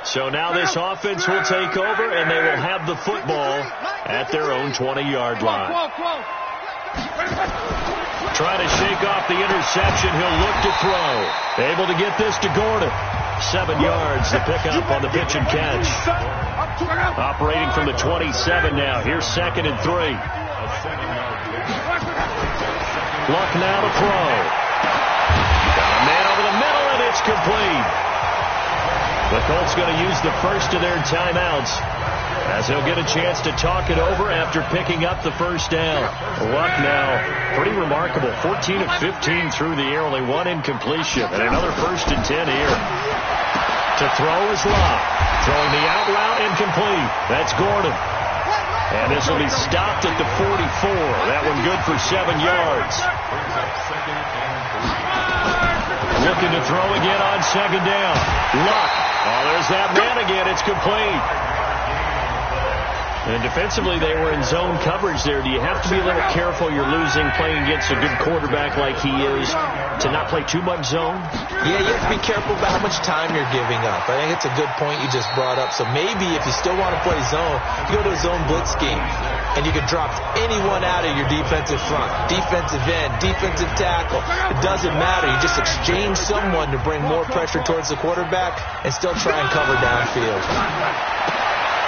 So now this offense will take over, and they will have the football at their own 20-yard line. Trying to shake off the interception. He'll look to throw. Able to get this to Gordon. 7 yards to pick up on the pitch and catch. Operating from the 27 now. Here's 2nd and 3. Luck now to throw. Got a man over the middle, and it's complete. The Colts going to use the first of their timeouts as he'll get a chance to talk it over after picking up the first down. Luck now, pretty remarkable. 14 of 15 through the air, only 1 incompletion. And another 1st and 10 here. To throw is Luck. Throwing the out route, incomplete. That's Gordon. And this will be stopped at the 44. That one good for 7 yards. Looking to throw again on second down. Luck. Oh, there's that man again. It's complete. And defensively, they were in zone coverage there. Do you have to be a little careful? You're losing, playing against a good quarterback like he is, to not play too much zone? Yeah, you have to be careful about how much time you're giving up. I think it's a good point you just brought up. So maybe if you still want to play zone, you go to a zone blitz scheme, and you can drop anyone out of your defensive front, defensive end, defensive tackle. It doesn't matter. You just exchange someone to bring more pressure towards the quarterback and still try and cover downfield.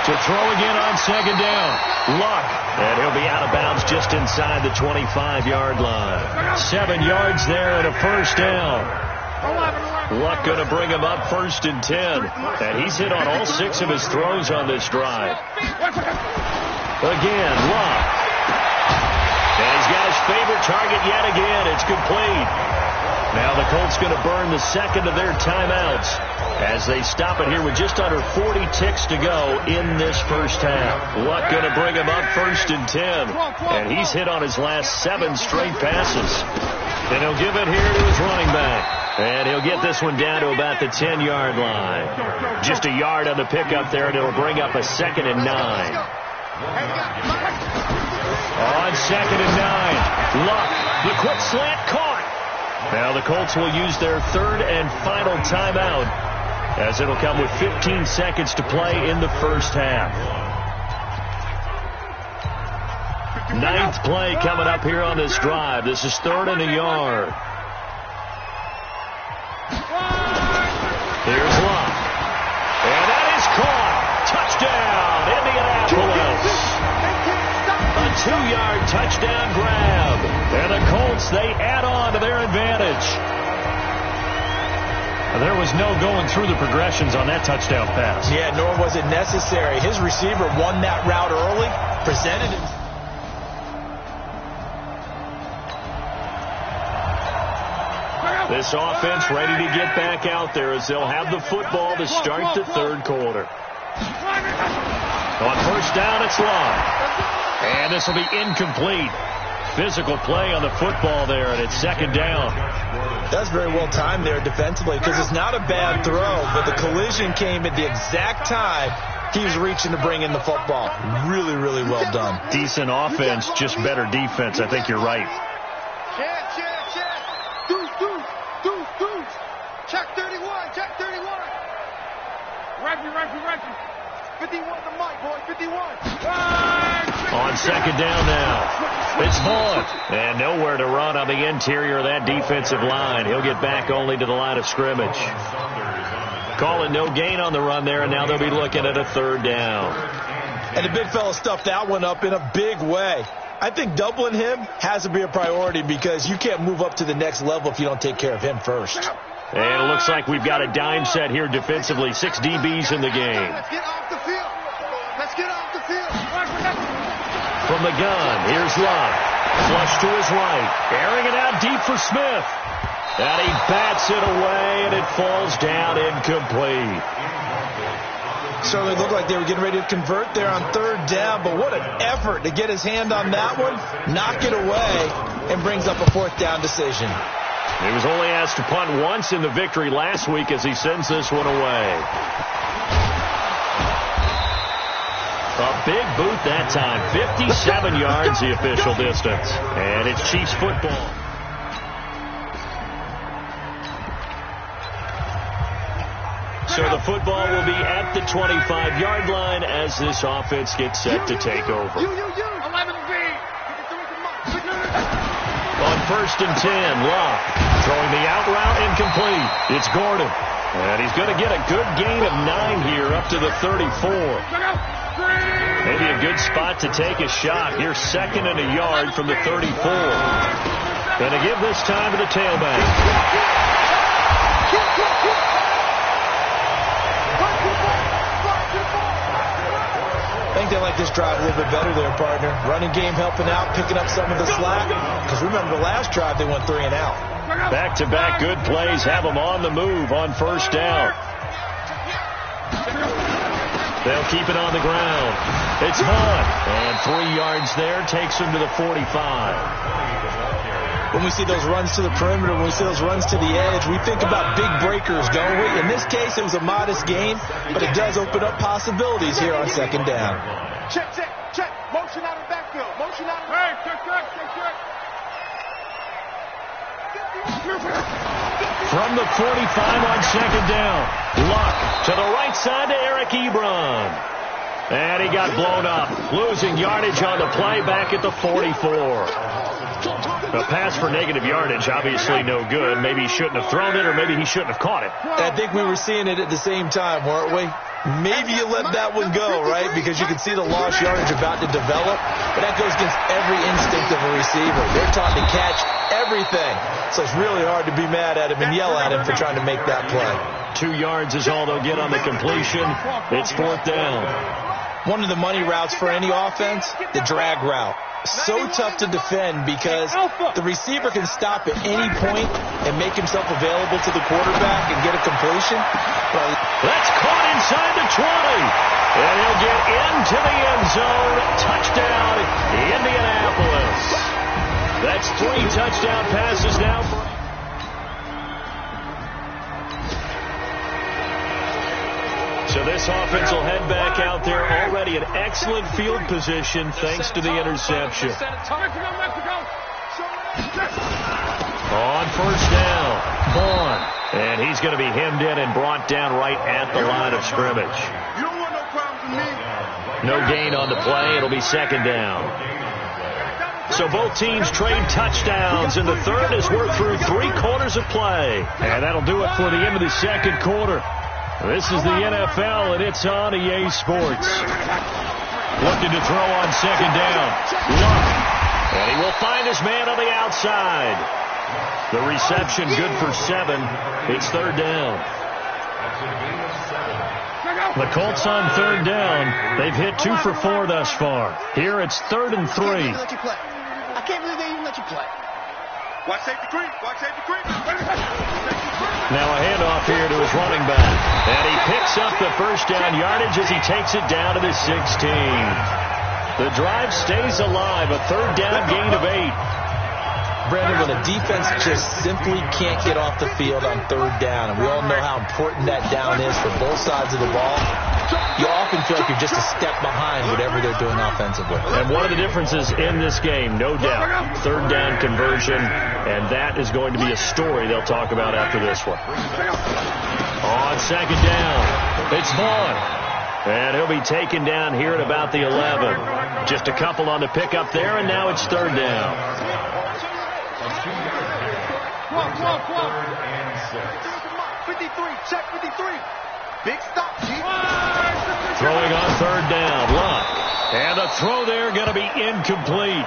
To throw again on second down. Luck. And he'll be out of bounds just inside the 25-yard line. 7 yards there and a first down. Luck going to bring him up 1st and 10. And he's hit on all 6 of his throws on this drive. Again, Luck. And he's got his favorite target yet again. It's complete. Now the Colts going to burn the 2nd of their timeouts as they stop it here with just under 40 ticks to go in this first half. Luck going to bring him up 1st and 10. And he's hit on his last 7 straight passes. And he'll give it here to his running back. And he'll get this one down to about the 10-yard line. Just a yard on the pickup there, and it'll bring up a 2nd and 9. On 2nd and 9. Luck, the quick slant caught. Now the Colts will use their 3rd and final timeout as it'll come with 15 seconds to play in the first half. 9th play coming up here on this drive. This is 3rd and a yard. Here's Luck. And that is caught. Touchdown, Indianapolis. A 2-yard touchdown grab. And the Colts, they add on to their advantage. There was no going through the progressions on that touchdown pass. Yeah, nor was it necessary. His receiver won that route early, presented him. This offense ready to get back out there as they'll have the football to start the 3rd quarter. On first down, it's Luck. And this will be incomplete. Physical play on the football there, and it's 2nd down. That's very well timed there defensively because it's not a bad throw, but the collision came at the exact time he was reaching to bring in the football. Really, really well done. Decent offense, just better defense. I think you're right. Check. Deuce. Check 31. Check 31. Reggie. 51 the mic, boy. 51. On second down now. It's Vaughn. And nowhere to run on the interior of that defensive line. He'll get back only to the line of scrimmage. Calling no gain on the run there, and now they'll be looking at a third down. And the big fella stuffed that one up in a big way. I think doubling him has to be a priority because you can't move up to the next level if you don't take care of him first. And it looks like we've got a dime set here defensively. 6 DBs in the game. Let's get off the field. From the gun, here's Love. Flush to his right. Airing it out deep for Smith. And he bats it away, and it falls down incomplete. Certainly looked like they were getting ready to convert there on third down, but what an effort to get his hand on that one, knock it away, and brings up a fourth down decision. He was only asked to punt once in the victory last week as he sends this one away. A big boot that time. 57 yards the official distance. And it's Chiefs football. So the football will be at the 25-yard line as this offense gets set to take over. On first and 10, Love throwing the out route incomplete. It's Gordon. And he's going to get a good gain of 9 here up to the 34. Maybe a good spot to take a shot. Here's second and a yard from the 34. Going to give this time to the tailback. I think they like this drive a little bit better there, partner. Running game helping out, picking up some of the slack. Because remember the last drive, they went 3 and out. Back-to-back good plays have them on the move on first down. They'll keep it on the ground. It's Vaughn. And 3 yards there takes him to the 45. When we see those runs to the perimeter, when we see those runs to the edge, we think about big breakers, don't we? In this case, it was a modest gain, but it does open up possibilities here on second down. Check. Motion out of the backfield. From the 45 on second down. Luck to the right side to Eric Ebron. And he got blown up, losing yardage on the play back at the 44. A pass for negative yardage, obviously no good. Maybe he shouldn't have thrown it, or maybe he shouldn't have caught it. I think we were seeing it at the same time, weren't we? Maybe you let that one go, right? Because you can see the lost yardage about to develop. But that goes against every instinct of a receiver. They're taught to catch everything. So it's really hard to be mad at him and yell at him for trying to make that play. 2 yards is all they'll get on the completion. It's fourth down. One of the money routes for any offense, the drag route. So tough to defend because the receiver can stop at any point and make himself available to the quarterback and get a completion. But that's caught inside the 20. And he'll get into the end zone. Touchdown, Indianapolis. That's 3 touchdown passes now for... So this offense will head back out there, already in excellent field position thanks to the interception. On first down, Vaughn. And he's going to be hemmed in and brought down right at the line of scrimmage. No gain on the play. It'll be second down. So both teams trade touchdowns, and the third as we're through 3 quarters of play. And that'll do it for the end of the second quarter. This is the NFL, and it's on EA Sports. Looking to throw on second down. Luck. And he will find his man on the outside. The reception good for 7. It's third down. The Colts on third down. They've hit 2 for 4 thus far. Here it's 3rd and 3. I can't believe they even let you play. Watch safety creep. Now a handoff here to his running back. And he picks up the first down yardage as he takes it down to the 16. The drive stays alive. A third down gain of 8. Brandon, when a defense just simply can't get off the field on third down, and we all know how important that down is for both sides of the ball, you often feel like you're just a step behind whatever they're doing offensively. And one of the differences in this game, no doubt, third down conversion, and that is going to be a story they'll talk about after this one. On second down, it's Vaughn. And he'll be taken down here at about the 11. Just a couple on the pickup there, and now it's third down. Come on. 53, check 53. Big stop, Chief. Throwing on third down, Luck. And the throw there going to be incomplete.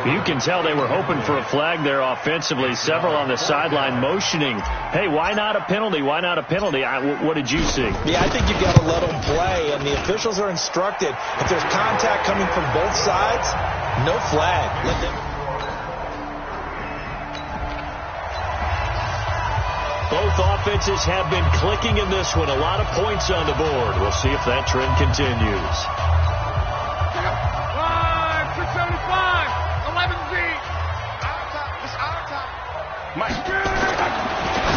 You can tell they were hoping for a flag there offensively. Several on the sideline motioning, hey, why not a penalty? Why not a penalty? What did you see? Yeah, I think you've got to let them play, and the officials are instructed. If there's contact coming from both sides, no flag. Let them. Both offenses have been clicking in this one. A lot of points on the board. We'll see if that trend continues. 675. 11Z.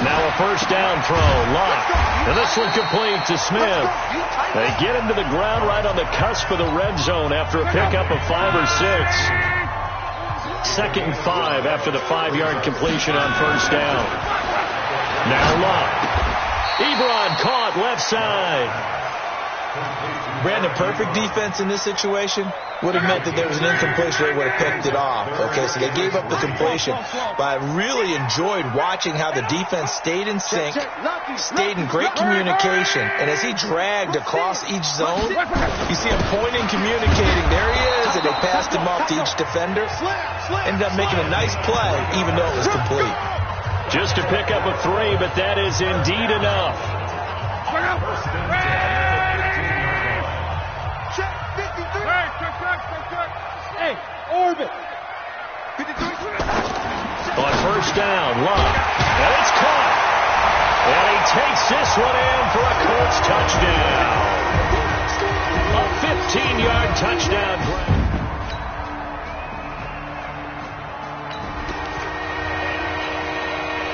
Now a first down throw. Lock. And this one complete to Smith. They get him to the ground right on the cusp of the red zone after a pickup of 5 or 6. Second and 5 after the 5-yard completion on first down. Now Lock. Ebron caught left side. Brandon, perfect defense in this situation would have meant that there was an incompletion. They would have picked it off. Okay, so they gave up the completion. But I really enjoyed watching how the defense stayed in sync, stayed in great communication. And as he dragged across each zone, you see him pointing, communicating. There he is, and they passed him off to each defender. Ended up making a nice play, even though it was complete. Just a pickup of 3, but that is indeed enough. Hey, orbit. On first down, Luck. And it's caught. And he takes this one in for a Colts touchdown. A 15-yard touchdown.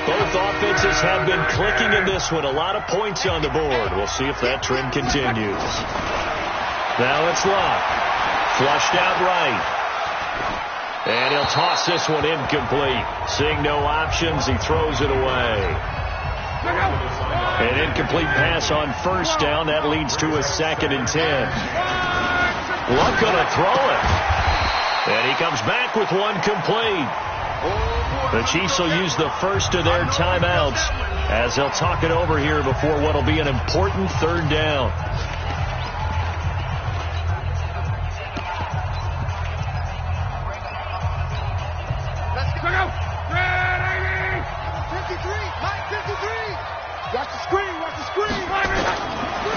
Both offenses have been clicking in this one. A lot of points on the board. We'll see if that trend continues. Now it's Luck. Flushed out right. And he'll toss this one incomplete. Seeing no options, he throws it away. An incomplete pass on first down. That leads to a 2nd and 10. Luck gonna throw it. And he comes back with one complete. The Chiefs will use the first of their timeouts as they'll talk it over here before what will be an important third down.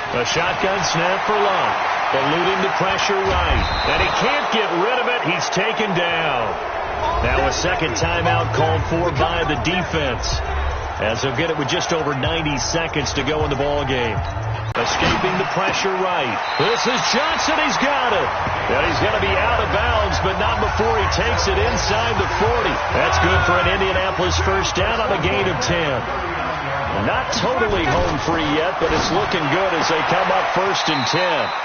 A shotgun snap for Luck. Eluding the pressure right. And he can't get rid of it. He's taken down. Now a second timeout called for by the defense, as they'll get it with just over 90 seconds to go in the ball game. Escaping the pressure right. This is Johnson. He's got it. And he's going to be out of bounds, but not before he takes it inside the 40. That's good for an Indianapolis first down on a gain of 10. Not totally home free yet, but it's looking good as they come up 1st and 10.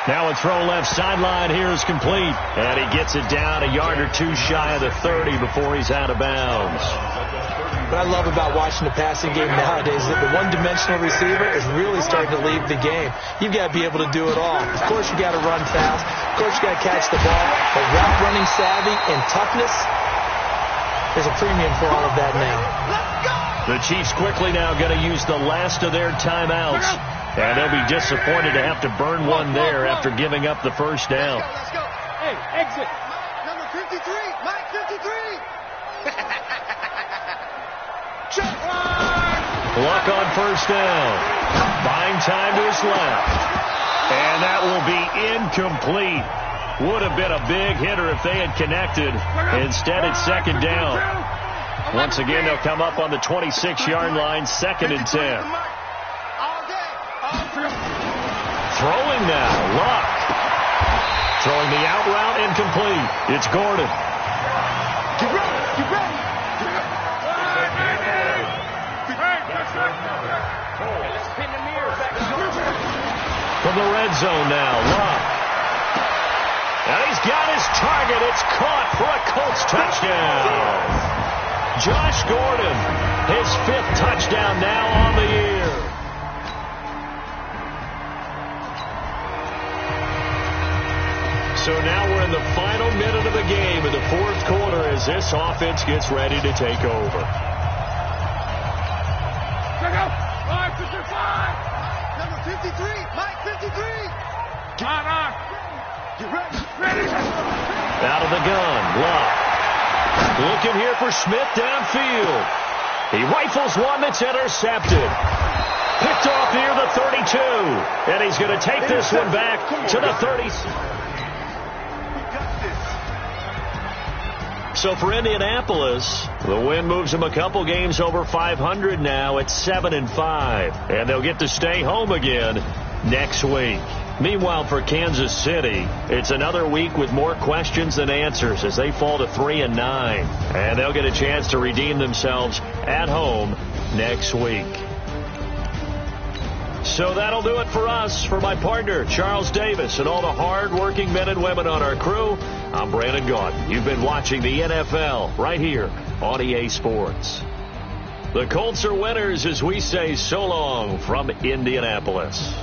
Now a throw left sideline here is complete. And he gets it down a yard or 2 shy of the 30 before he's out of bounds. What I love about watching the passing game nowadays is that the one-dimensional receiver is really starting to leave the game. You've got to be able to do it all. Of course, you got to run fast. Of course, you got to catch the ball. But route running savvy and toughness, there's a premium for all of that now. The Chiefs quickly now going to use the last of their timeouts. And they'll be disappointed to have to burn one there after giving up the first down. Let's go. Hey, exit. Number 53. Mike 53. Luck on first down. Buying time to his left. And that will be incomplete. Would have been a big hitter if they had connected. Instead, it's second down. Once again, they'll come up on the 26-yard line, 2nd and 10. Throwing now, Luck. Throwing the out route, incomplete. It's Gordon. Get ready, get ready. zone now. Love. And he's got his target. It's caught for a Colts touchdown. Josh Gordon, his 5th touchdown now on the year. So now we're in the final minute of the game in the 4th quarter as this offense gets ready to take over. Check out. 555. Number 53. Mike 53. On. Get ready. Ready. Out of the gun. Love. Looking here for Smith downfield. He rifles one that's intercepted. Picked off near the 32. And he's going to take this one back to the 30. So for Indianapolis, the win moves them a couple games over 500 now at 7-5. And they'll get to stay home again next week. Meanwhile, for Kansas City, it's another week with more questions than answers as they fall to 3-9. And they'll get a chance to redeem themselves at home next week. So that'll do it for us. For my partner, Charles Davis, and all the hard-working men and women on our crew, I'm Brandon Gaudin. You've been watching the NFL right here on EA Sports. The Colts are winners as we say so long from Indianapolis.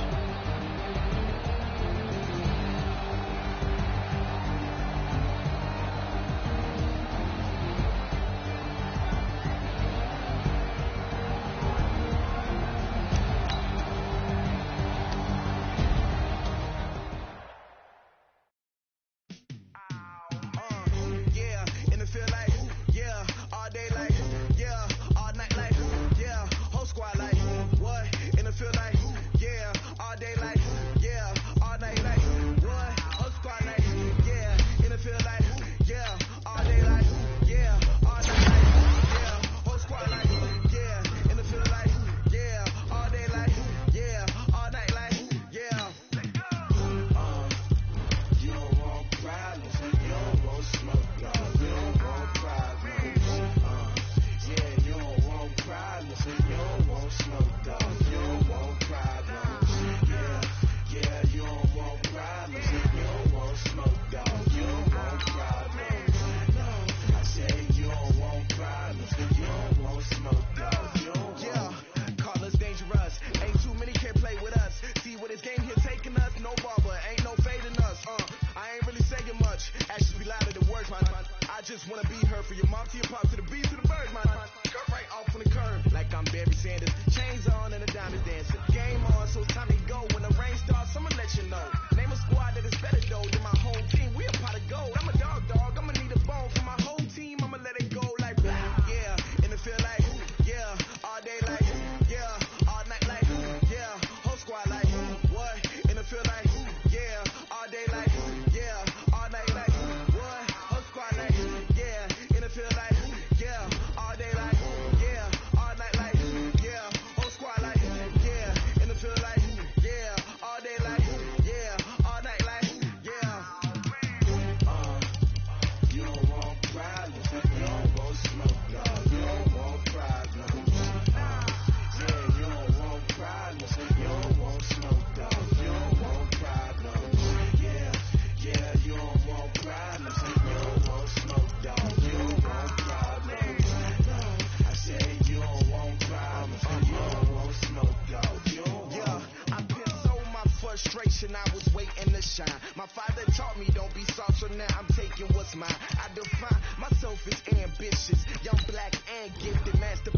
I was waiting to shine. My father taught me don't be soft, so now I'm taking what's mine. I define myself as ambitious, young, black, and gifted, master